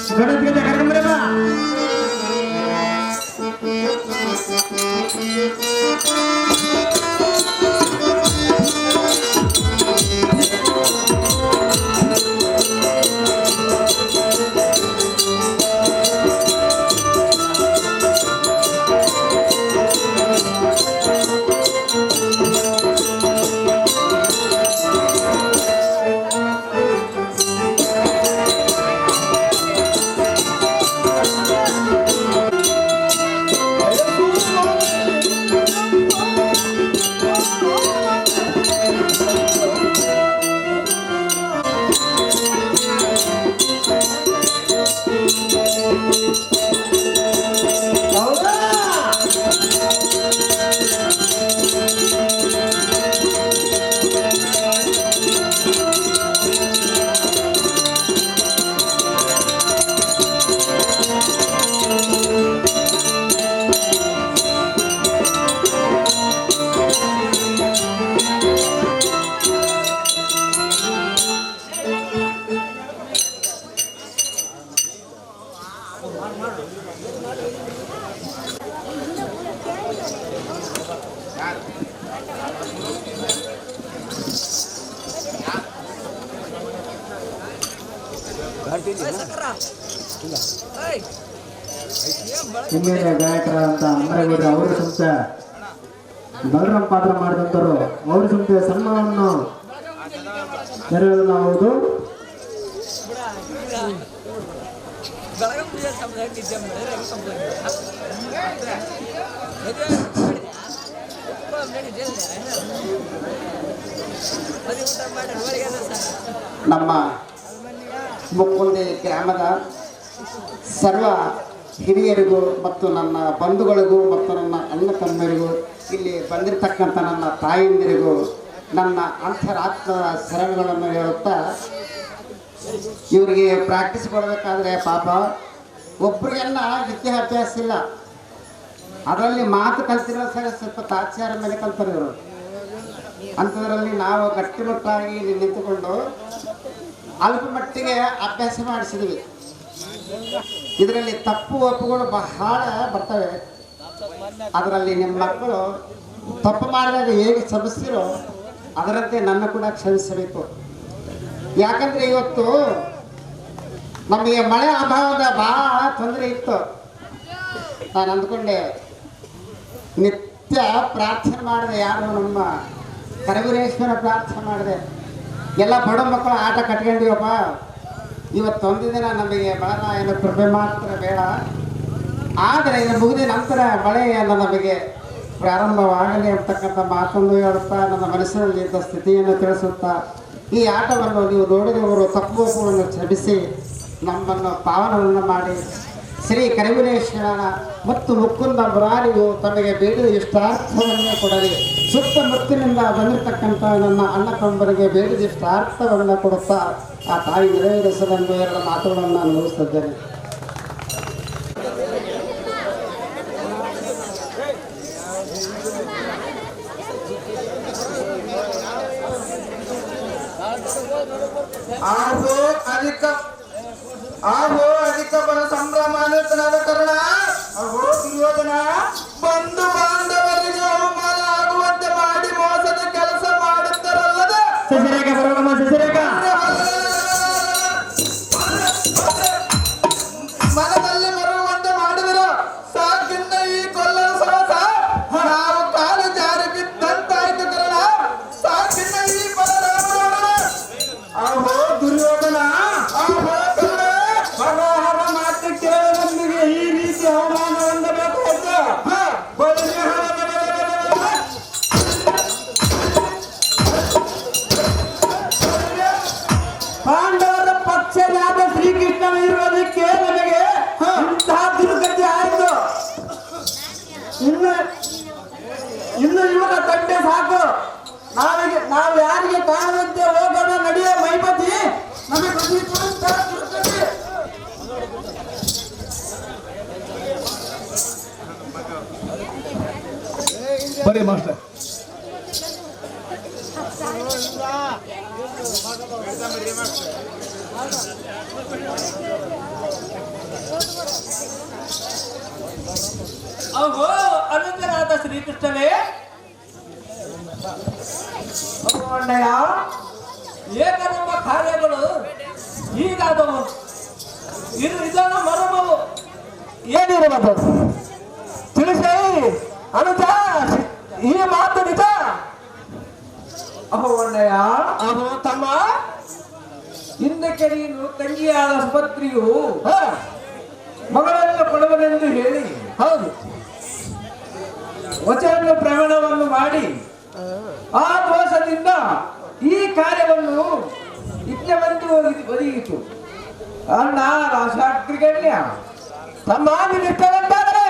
ಗಣಪತಿ ಕರ್ಕೊಂಡ್ಬರಮ್ಮ. ಹಿನ್ನೆಲೆ ಗಾಯಕರಾದಂಥ ಅಮರೇಗೌಡ ಅವರು ಸುಂತ ಬಲರಾಮ್ ಪಾತ್ರ ಮಾಡಿದಂಥವರು ಅವರು ಸುಂತ ಸನ್ಮಾನವನ್ನು ನೆರವೇರಿಸಲಾಗುವುದು. ನಮ್ಮ ಮುಕ್ಕುಂದಿ ಗ್ರಾಮದ ಸರ್ವ ಹಿರಿಯರಿಗೂ ಮತ್ತು ನನ್ನ ಬಂಧುಗಳಿಗೂ ಮತ್ತು ನನ್ನ ಅಣ್ಣ ತಮ್ಮರಿಗೂ ಇಲ್ಲಿ ಬಂದಿರತಕ್ಕಂಥ ನನ್ನ ತಾಯಂದಿರಿಗೂ ನನ್ನ ಅಂತರಾತ್ಮ ಶರಣಗಳನ್ನು ಹೇಳುತ್ತಾ, ಇವರಿಗೆ ಪ್ರಾಕ್ಟೀಸ್ ಕೊಡಬೇಕಾದ್ರೆ ಪಾಪ ಒಬ್ಬರಿಗೆಲ್ಲ ವಿದ್ಯಾಭ್ಯಾಸ ಇಲ್ಲ, ಅದರಲ್ಲಿ ಮಾತು ಕಲ್ತಿರೋ ಸ್ವಲ್ಪ ತಾತ್ಸಾರ ಮೇಲೆ ಕಲ್ತಾರೆ ಇವರು. ಅಂಥದ್ರಲ್ಲಿ ನಾವು ಗಟ್ಟಿಮುಟ್ಟಾಗಿ ಇಲ್ಲಿ ನಿಂತುಕೊಂಡು ಅಲ್ಪ ಮಟ್ಟಿಗೆ ಅಭ್ಯಾಸ ಮಾಡಿಸಿದ್ವಿ. ಇದರಲ್ಲಿ ತಪ್ಪು ಒಪ್ಪುಗಳು ಬಹಳ ಬರ್ತವೆ. ಅದರಲ್ಲಿ ನಿಮ್ಮ ಮಕ್ಕಳು ತಪ್ಪು ಮಾಡಿದಾಗ ಹೇಗೆ ಕ್ಷಮಿಸ್ತಿರೋ ಅದರಂತೆ ನನ್ನ ಕೂಡ ಕ್ಷಮಿಸಬೇಕು. ಯಾಕಂದರೆ ಇವತ್ತು ನಮಗೆ ಮಳೆ ಅಭಾವದ ಭಾಳ ತೊಂದರೆ ಇತ್ತು. ನಾನು ಅಂದ್ಕೊಂಡೆ ನಿತ್ಯ ಪ್ರಾರ್ಥನೆ ಮಾಡಿದೆ, ಯಾರು ನಮ್ಮ ಕರವೀರೇಶ್ವರ ಪ್ರಾರ್ಥನೆ ಮಾಡಿದೆ, ಎಲ್ಲ ಬಡ ಮಕ್ಕಳು ಆಟ ಕಟ್ಕೊಂಡಿವಪ್ಪ, ಇವತ್ತೊಂದು ದಿನ ನಮಗೆ ಬಾಲರಾಯನ ಕೃಪೆ ಮಾತ್ರ ಬೇಡ, ಆದರೆ ಇದು ಮುಗಿದ ನಂತರ ಮಳೆಯಲ್ಲ ನಮಗೆ ಪ್ರಾರಂಭವಾಗಲಿ ಅಂತಕ್ಕಂಥ ಮಾತನ್ನು ಹೇಳುತ್ತಾ ನನ್ನ ಮನಸ್ಸಿನಲ್ಲಿ ಇದ್ದ ಸ್ಥಿತಿಯನ್ನು ತಿಳಿಸುತ್ತಾ ಈ ಆಟವನ್ನು ನೀವು ನೋಡಿದವರು ತಪ್ಪುಗಳನ್ನು ಕ್ಷಮಿಸಿ ನಮ್ಮನ್ನು ಪಾವನವನ್ನು ಮಾಡಿ ಶ್ರೀ ಕರಿವೀರೇಶ್ವರನ ಮತ್ತು ಮುಕ್ಕುಂದ ಮುರಾರಿಗೂ ತಮಗೆ ಬೇಡಿದ ಇಷ್ಟಾರ್ಥವನ್ನೇ ಕೊಡಲಿ. ಸುತ್ತಮುತ್ತಲಿನಿಂದ ಬಂದಿರತಕ್ಕಂಥ ನನ್ನ ಅಣ್ಣ ತಮ್ಮರಿಗೆ ಬೇಡಿದ ಇಷ್ಟಾರ್ಥವನ್ನು ಕೊಡುತ್ತಾ ಆ ತಾಯಿ ನೆರವೇರಿಸಲೆಂದು ಎರಡು ಮಾತುಗಳನ್ನು ನಾನು ಮುಗಿಸುತ್ತಿದ್ದೇನೆ. ಅಧಿಕ ಬಲ ಸಂಭ್ರಮಾನ್ವಿತನಾದ ಕಾರಣ ದುರ್ಯೋಧನ ಬಂಧು ಬಾಂಧವರಿಗೆ ಅವಮಾನ ಆಗುವಂತೆ ಮಾಡಿ ಮೋಸದ ಕೆಲಸ ಮಾಡುತ್ತಾರಲ್ಲದೆ ಮನದಲ್ಲಿ ಬರುವಂತೆ ಮಾಡಿದರು. ಸಾಕಿಂದ ಈ ಕೊಲ್ಲದ ಸಹಸ ನಾವು ಕಾಲು ಜಾರಿ ಬಿದ್ದಂತಾಯ್ತು ಕಾರಣ ಸಾಕಿಂದ ಈ ಬಲರಾಮ ಆಹೋ ದುರ್ಯೋಧನ ಮನೋಹರ ಮಾತು ಕೇಳದೊಂದಿಗೆ ಈ ರೀತಿ ಅವಮಾನ ಹೊಂದಬೇಕು. ಪಾಂಡವರ ಪಕ್ಷನಾದ ಶ್ರೀಕೃಷ್ಣನ ಇರೋದಕ್ಕೆ ನಮಗೆ ಇಂತಹ ದುರ್ಗತಿ ಆಯಿತು. ಇನ್ನು ಇವರ ತಂಟೆ ಸಾಕು. ನಾವು ಯಾರಿಗೆ ಕಾಣದಂತೆ ಹೋಗೋಣ, ನಡೆಯೋ ಮೈಪತಿ ನಮಗೆ ಬರೀ ಮಾಸ್ಟರ್ ಅಹೋ ಅನಂತನಾದ ಶ್ರೀಕೃಷ್ಣನೇ, ಅಣ್ಣಯ್ಯ, ಏಕನೆಂಬ ಕಾರ್ಯಗಳು ಹೀಗಾದವು. ಇದನ್ನು ಮರಮವು ಏನಿರಬಹುದು ತಿಳಿಸಿ ಅನುಜ, ಈ ಮಾತು ನಿಜ? ಅಹೋ ಅಣ್ಣಯ್ಯ, ಅಹೋ ತಮ್ಮ, ಹಿಂದಕ್ಕೆ ನೀನು ತಂಗಿಯಾದ ಸುಭದ್ರಿಯು ಮಗಳನ್ನು ಕೊಡುವನೆಂದು ಹೇಳಿ ಹೌದು ವಚನ ಪ್ರಮಾಣವನ್ನು ಮಾಡಿ ಆ ದೋಷದಿಂದ ಈ ಕಾರ್ಯವನ್ನು ಇತ್ಯವಂತೂ ಒದಗಿತು. ಅಣ್ಣ ರಾಶಾಗ್ರಿಗಣ್ಯ ತಮ್ಮ ನಿಷ್ಠವಂತಾದರೆ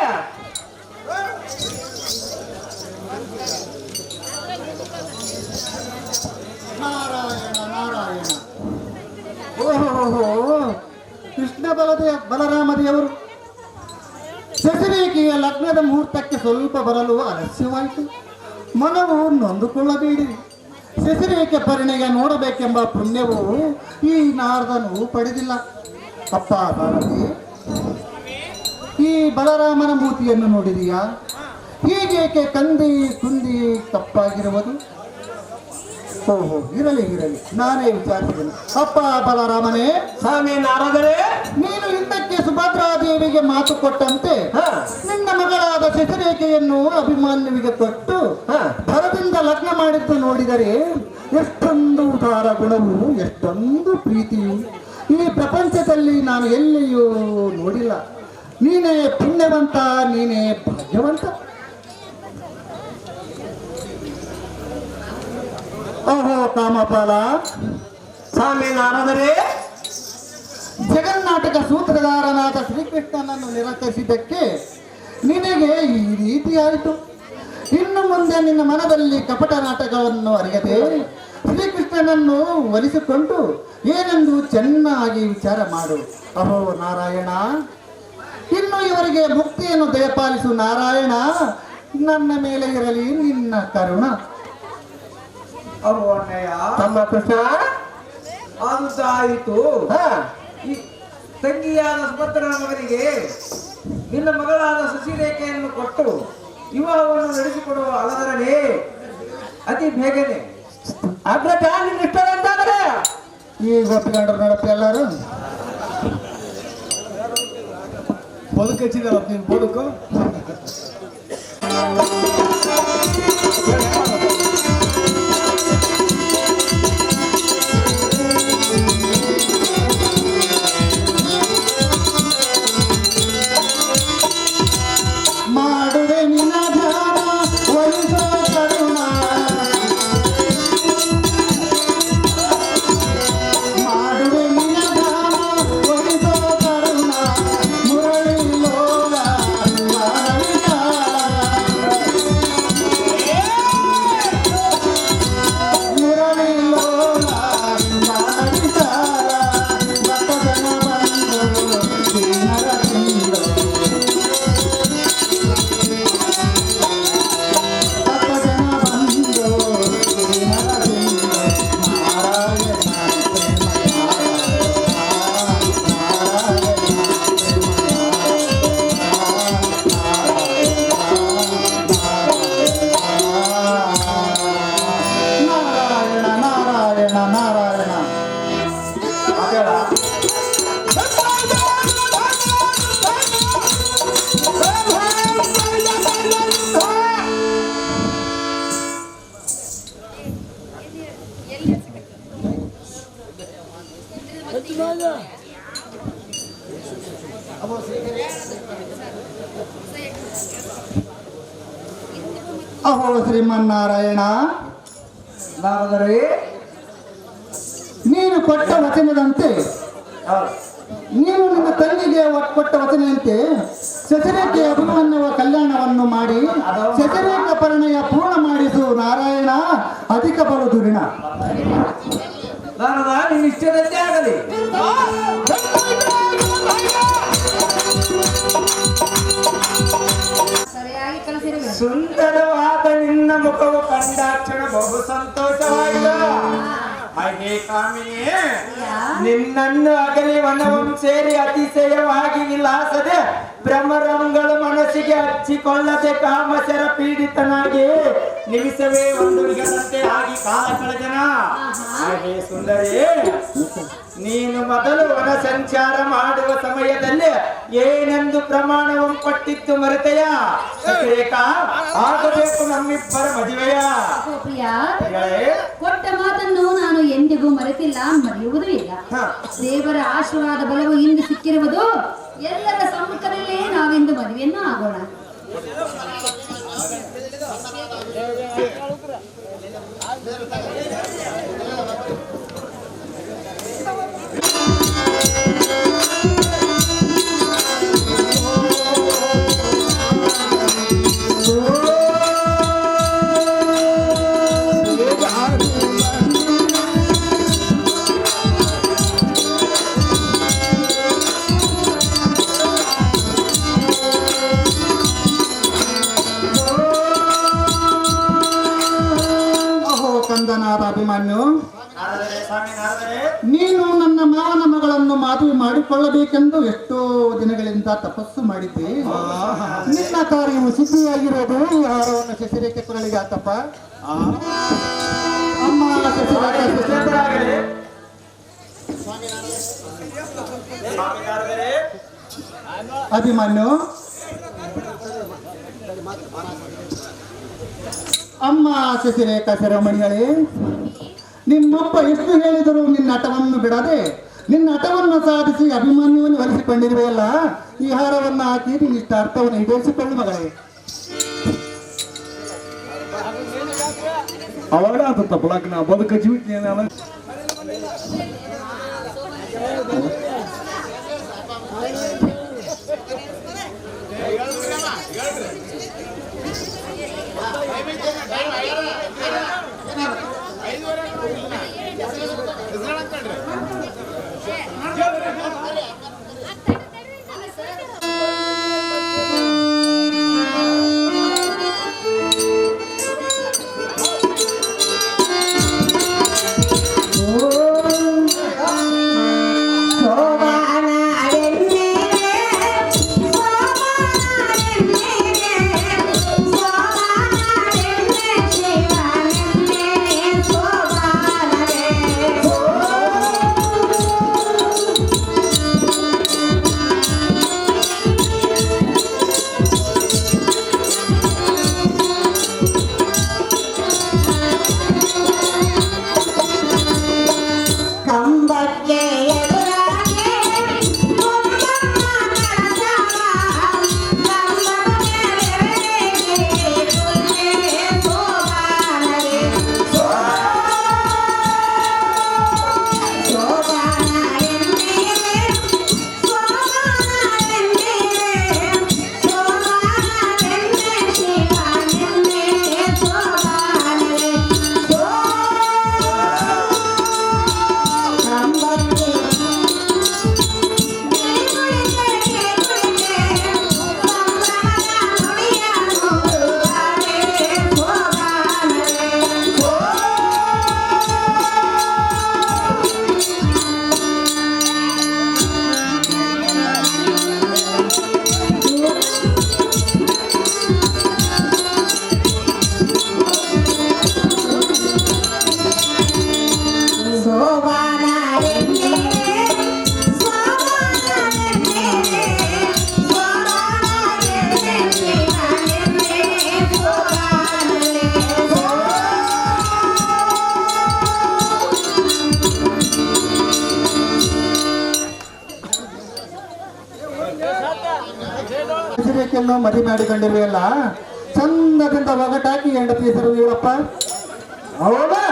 ನಾರಾಯಣ ನಾರಾಯಣ. ಓಹೋ, ಕೃಷ್ಣ ಬಲರಾಮದೇವರು ಶಶಿರೇಖೆಯ ಲಗ್ನದ ಮುಹೂರ್ತಕ್ಕೆ ಸ್ವಲ್ಪ ಬರಲು ಆಲಸ್ಯವಾಯಿತು. ಮನವು ನೊಂದುಕೊಳ್ಳಬೇಡಿ. ಶಶಿರೇಖೆ ಪರಿಣೆಗೆ ನೋಡಬೇಕೆಂಬ ಪುಣ್ಯವು ಈ ನಾರದನು ಪಡೆದಿಲ್ಲ. ಅಪ್ಪ ಬಾಲಕಿ, ಈ ಬಲರಾಮನ ಮೂರ್ತಿಯನ್ನು ನೋಡಿದೀಯಾ? ಹೀಗೇಕೆ ಕುಂದಿ ತಪ್ಪಾಗಿರುವುದು? ಓಹೋ, ಇರಲಿ ನಾನೇ ವಿಚಾರಿಸಿದ್ದೇನೆ. ಅಪ್ಪ ಬಲರಾಮನೇ, ಸ್ವಾಮಿ ನಾರದರೆ, ನೀನು ಹಿಂದಕ್ಕೆ ಸುಭದ್ರಾದೇವಿಗೆ ಮಾತು ಕೊಟ್ಟಂತೆ ನಿನ್ನ ಮಗಳಾದ ಶಶಿರೇಖೆಯನ್ನು ಅಭಿಮಾನ್ಯುವಿಗೆ ಕೊಟ್ಟು ಭರದಿಂದ ಲಗ್ನ ಮಾಡಿದ್ದು ನೋಡಿದರೆ ಎಷ್ಟೊಂದು ಉದಾರ ಗುಣವು, ಎಷ್ಟೊಂದು ಪ್ರೀತಿಯು ಈ ಪ್ರಪಂಚದಲ್ಲಿ ನಾನು ಎಲ್ಲಿಯೂ ನೋಡಿಲ್ಲ. ನೀನೇ ಪುಣ್ಯವಂತ, ನೀನೇ ಭಾಗ್ಯವಂತ. ಓಹೋ ಕಾಮಪಾಲ, ಸ್ವಾಮಿ ನಾರದರೆ, ಜಗನ್ನಾಟಕ ಸೂತ್ರಧಾರನಾದ ಶ್ರೀಕೃಷ್ಣನನ್ನು ನಿರಾಕರಿಸಿದ್ದಕ್ಕೆ ನಿನಗೆ ಈ ರೀತಿ ಆಯಿತು. ಇನ್ನು ಮುಂದೆ ನಿನ್ನ ಮನದಲ್ಲಿ ಕಪಟ ನಾಟಕವನ್ನು ಅರಿಯದೆ ಶ್ರೀಕೃಷ್ಣನನ್ನು ಒಲಿಸಿಕೊಂಡು ಏನೆಂದು ಚೆನ್ನಾಗಿ ವಿಚಾರ ಮಾಡು. ಅಹೋ ನಾರಾಯಣ, ಇನ್ನು ಇವರಿಗೆ ಮುಕ್ತಿಯನ್ನು ದಯಪಾಲಿಸು ನಾರಾಯಣ. ನನ್ನ ಮೇಲೆ ಇರಲಿ ನಿನ್ನ ಕರುಣ. ಅವು ಅಣ್ಣಯ್ಯ, ತಮ್ಮ ಕೃಷ್ಣ, ಆಯಿತು. ಈ ತಂಗಿಯಾದ ಸುಭದ್ರನ ಮಗನಿಗೆ ನಿನ್ನ ಮಗಳಾದ ಶಶಿರೇಖೆಯನ್ನು ಕೊಟ್ಟು ವಿವಾಹವನ್ನು ನಡೆಸಿಕೊಡುವ ಅಲ್ಲದರೇ ಅತಿ ಬೇಗನೆ ಅಗ್ರಜ ನಿನ್ನ ಇಷ್ಟದಂತಾದರೆ ಈಗ ಒಪ್ಪಿಕೊಂಡ್ರು ನೋಡಪ್ಪ ಎಲ್ಲರೂ. ಬದುಕು ಹೆಚ್ಚಿದಲ್ಲ ನೀನು ಬದುಕು. ಮಾಡುವೆ ನಿನ್ನ ಧ್ಯಾನ ಒಲಿಸೋ ಕರುಣ, ಮಾಡುವೆ ನಿನ್ನ ಧ್ಯಾನ ಒಲಿಸೋ ಕರುಣ, ಮುರಳಿ ಲೋಲ ಮುರಳಿ ಲೋಲ ಭಕ್ತಜನ ಬಂದು ದೀನರ ತಿಂದು ಅಹೋ ಶ್ರೀಮನ್ನಾರಾಯಣ, ನಾರದರೆ ನೀನು ಕೊಟ್ಟ ವಚನದಂತೆ, ನೀನು ನಿನ್ನ ತಂಗಿಗೆ ಕೊಟ್ಟ ವಚನದಂತೆ ಶಶಿರೇಖೆ ಅಭಿಮನ್ಯುವ ಕಲ್ಯಾಣವನ್ನು ಮಾಡಿ ಶಶಿರೇಖ ಪರಿಣಯ ಪೂರ್ಣ ಮಾಡಿಸು ನಾರಾಯಣ. ಅಧಿಕ ಬರುವುದು ಋಣ. ನಾರದ ನಿನ್ನ ಇಷ್ಟದಂತೆ ಆಗಲಿ. ಸರಿಯಾಗಿ ಕಲಿಸಿರುವೆ. ಸುಂದರವಾದ ನಿನ್ನ ಮುಖವು ಕಂಡಾಕ್ಷಣ ಬಹು ಸಂತೋಷವಾಯಿತು. ಹಾಗೆ ಕಾಮಿನಿ, ನಿನ್ನನ್ನು ಅಗಲಿ ವನವಂ ಸೇರಿ ಅತಿಶಯವಾಗಿ ವಿಲಾಸದೆ ಭ್ರಮರಂಗಳು ಮನಸ್ಸಿಗೆ ಹಚ್ಚಿಕೊಳ್ಳದೆ ಕಾಮಸರ ಪೀಡಿತನಾಗಿ ನಿಮಿಷವೇ ಒಂದು ವಿಗದಂತೆ ಆಗಿ ಕಾಲ ಕಳೆದನ. ಹಾಗೆ ಸುಂದರಿ, ನೀನು ಮೊದಲು ವನ ಸಂಚಾರ ಮಾಡುವ ಸಮಯದಲ್ಲಿ ಏನೆಂದು ಪ್ರಮಾಣವನ್ನು ಕೊಟ್ಟಿದ್ದು ಮರೆತೆಯ? ಆಗಬೇಕು ನಮ್ಮಿಬ್ಬರ ಮದುವೆಯ. ಪ್ರಿಯ, ಕೊಟ್ಟ ಮಾತನ್ನು ನಾನು ಎಂದಿಗೂ ಮರೆತಿಲ್ಲ, ಮರೆಯುವುದೂ ಇಲ್ಲ. ದೇವರ ಆಶೀರ್ವಾದ ಬಲವು ಇಂದು ಸಿಕ್ಕಿರುವುದು. ಎಲ್ಲರ ಸಮ್ಮುಖದಲ್ಲೇ ನಾವಿಂದು ಮದುವೆಯನ್ನು ಆಗೋಣ. ಕಂದನಾದ ಅಭಿಮನ್ಯು, ನೀನು ನನ್ನ ಮಾವನ ಮಗಳನ್ನು ಮದುವೆ ಮಾಡಿಕೊಳ್ಳಬೇಕೆಂದು ಎಷ್ಟೋ ದಿನಗಳಿಂದ ತಪಸ್ಸು ಮಾಡಿದ್ದೆ. ನಿನ್ನ ಕಾರ್ಯವು ಸಿದ್ಧಿಯಾಗಿರೋದು ಯಾರೋ ಶಶಿರೇಖೆ ಕೊರಳಿಗೆ ಆತಪ್ಪ. ಅಮ್ಮ ಅಭಿಮನ್ಯು, ಅಮ್ಮ ಶಶಿರೇಖಾ ಶಿರೋಮಣಿಗಳೇ, ನಿಮ್ಮಪ್ಪ ಎಷ್ಟು ಹೇಳಿದರೂ ನಿನ್ನ ಹಠವನ್ನು ಬಿಡದೆ ನಿನ್ನ ಹಠವನ್ನು ಸಾಧಿಸಿ ಅಭಿಮನ್ಯುವನ್ನು ಒಲಿಸಿಕೊಂಡಿರುವೆಯಲ್ಲ, ಈ ಹಾರವನ್ನು ಹಾಕಿ ನಿನ್ನಿಷ್ಟ ಅರ್ಥವನ್ನು ಈಡೇರಿಸಿಕೊಳ್ಳು ಮಗಳೇ. ಅವಳ ತಪ್ಪಲಾಕ ನಾ ಬದುಕ ಜೀವಿತ ಶಶಿರೇಖೆಯನ್ನು ಮದುವೆ ಮಾಡಿಕೊಂಡಿರುವೆಯಲ್ಲ, ಚಂದದಿಂದ ಒಗಟಾಕಿ ಹೆಂಡತಿ ಹೆಸರು ಹೇಳಪ್ಪ. ಹೌದಾ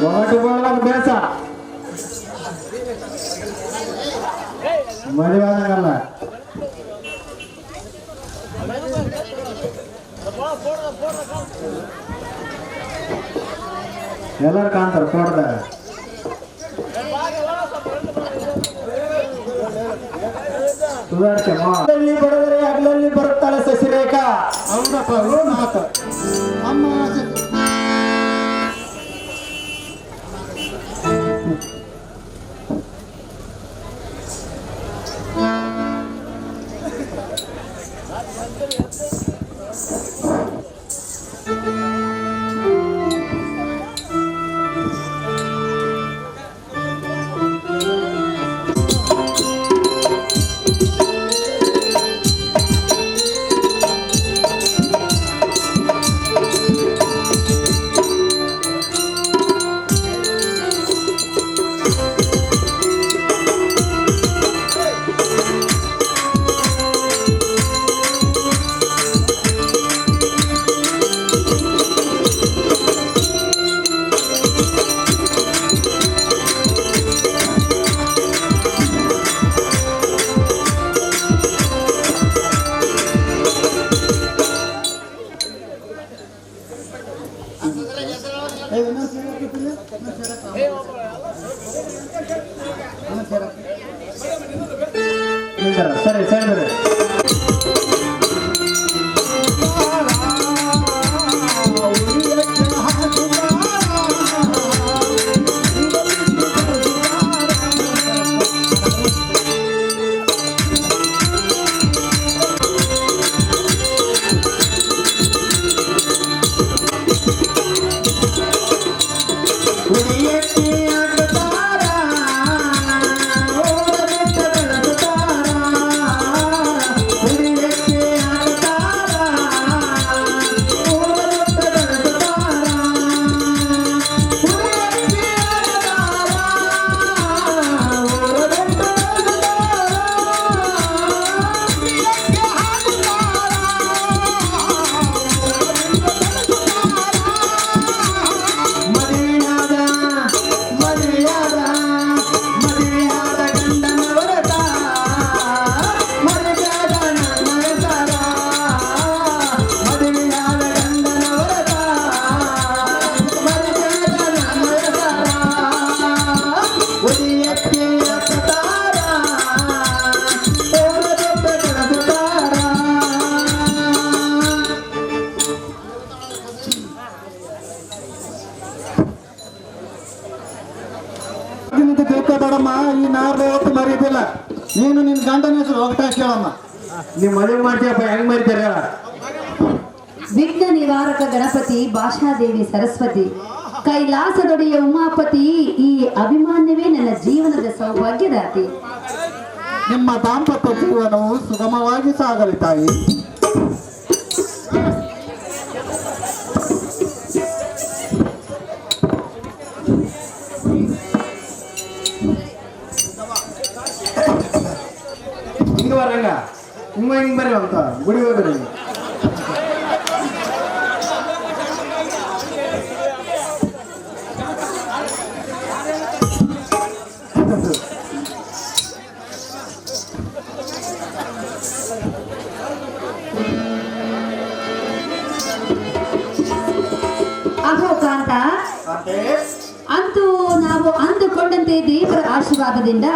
ಒಗಟು ಬರೋದು ಬೇಸ ಮದುವಾಗಲ್ಲ. ಎಲ್ಲರೂ ಕಾಣ್ತಾರೆ ಫೋಟೋದಾಗ. ಸುಧಾರಿಸಿ ಬಡದರೆ ಹಗಲಲ್ಲಿ ಬರುತ್ತಾಳೆ ಶಶಿರೇಖಾ. ಹೌದಪ್ಪ, ಮಾತು ಅಮ್ಮ ಸರಿ ಸರಿ ಹುಡಿಯಕ್ಕೆ ಅಡ್ಡದಾರ ನೋಡಮ್ಮ, ಈ ನಾಲ್ಕು ಹೊತ್ತು ಮರೀದಿಲ್ಲ. ನೀನು ನಿನ್ ಗಂಡನ ಹೆಸರು ಹೋಗ್ತಾ ಕೇಳಮ್ಮ. ನೀವ್ ಮದುವೆ ಮಾಡ್ತೀಯಪ್ಪ, ಹೆಂಗ್ ಮರಿತಾರೆ? ವಿಘ್ನ ನಿವಾರಕ ಗಣಪತಿ, ಭಾಷಾದೇವಿ ಸರಸ್ವತಿ, ಕೈಲಾಸದೊಡೆಯ ಉಮಾಪತಿ, ಈ ಅಭಿಮಾನ್ಯವೇ ನನ್ನ ಜೀವನದ ಸೌಭಾಗ್ಯದಾತಿ. ನಿಮ್ಮ ದಾಂಪತ್ಯ ಜೀವನವು ಸುಗಮವಾಗಿ ಸಾಗಲಿ ತಾಯಿ. ಹಿಂಗ ಬರಂಗ ಹಿಂಗ್ ಬರ್ರಿ ಅಂತ ಗುಡಿ ಹೋಗ್ರಿ. ಅಹೋ ಕಾಂತ, ಅಂತೂ ನಾವು ಅಂದುಕೊಂಡಂತೆ ದೇವರ ಆಶೀರ್ವಾದದಿಂದ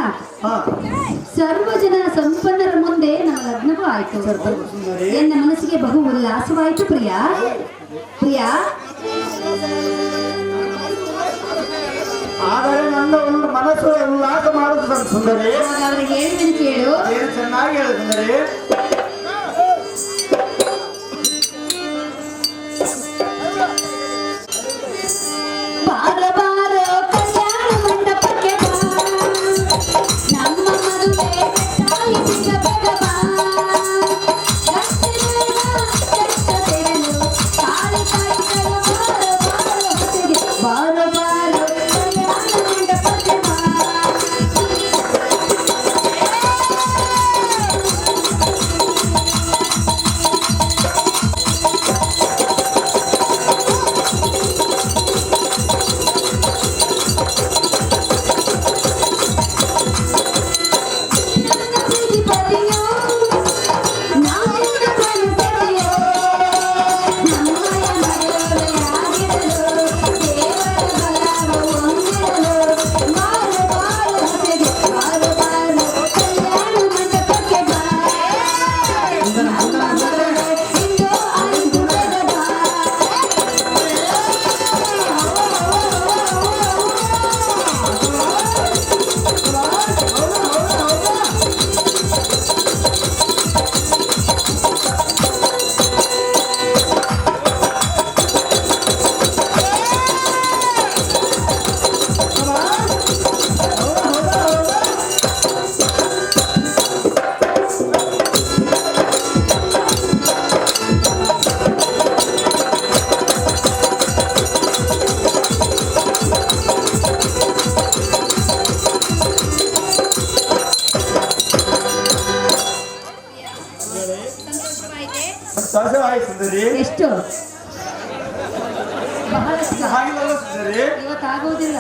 ಸರ್ವ ಜನ ಸಂಪನ್ನರ ಮುಂದೆ ನಮ್ಮ ಲಗ್ನವೂ ಆಯ್ತು. ಎನ್ನ ಮನಸ್ಸಿಗೆ ಬಹು ಉಲ್ಲಾಸವಾಯಿತು ಪ್ರಿಯ. ಪ್ರಿಯ, ಆದರೆ ನನ್ನ ಮನಸ್ಸು ಉಲ್ಲಾಸ ಮಾಡುದು ಸುಂದರಿ. ಅವರಿಗೆ ಹೇಳಿದನು ಕೇಳು. ಏನು ಚೆನ್ನಾಗಿ ಹೇಳು ಸುಂದರಿ. ಬಾರ ಬಾರ ಕಲ್ಯಾಣ ಮಂಟಪಕ್ಕೆ ಬಾ, ನಮ್ಮ ಮದುವೆ ತಾಯಿಗೆ ಬಾ, ತಾಳಿ ತಾಯಿಗಳ ಬಾರ ಬಾರ ಬಾರ ಕಲ್ಯಾಣ ಮಂಟಪಕ್ಕೆ ಬಾ. ಸುಂದರಿ. ಎಷ್ಟು ಬಹಳಷ್ಟು ಹಾಗಿಲ್ಲ ಸುಂದರಿ. ಇವತ್ತಾಗುವುದಿಲ್ಲ.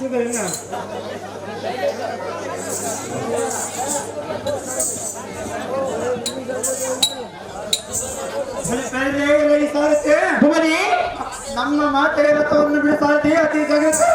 ಸುಂದರಿ ನಮ್ಮ ಮಾತೆಯ ರಥವನ್ನು ಬಿಡಿಸಾರತಿ ಅತಿ ಜಗತ್ತು.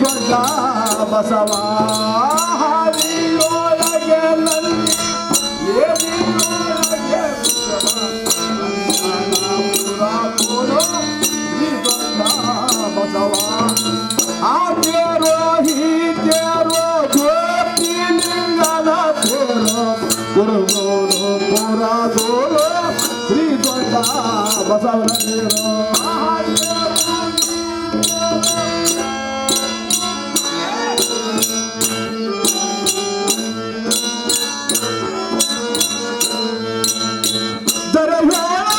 ದೊಡ್ಡ ಬಸವ ಹಾದಿಯೊಳಗೆ ನಂದಿ ಏನಿಯೊಳಗೆ ಈ ದೊಡ್ಡ ಬಸವ ಆ ತೇರೋ ಹೀ ತೇರೋ ಜ್ಯೋತಿ ಲಿಂಗನ ತೇರೋ ಗುರುಗೋರು ಪುರದೋರು ಶ್ರೀ ದೊಡ್ಡ ಬಸವನಗೇರೋ ನಾಲ್ಕು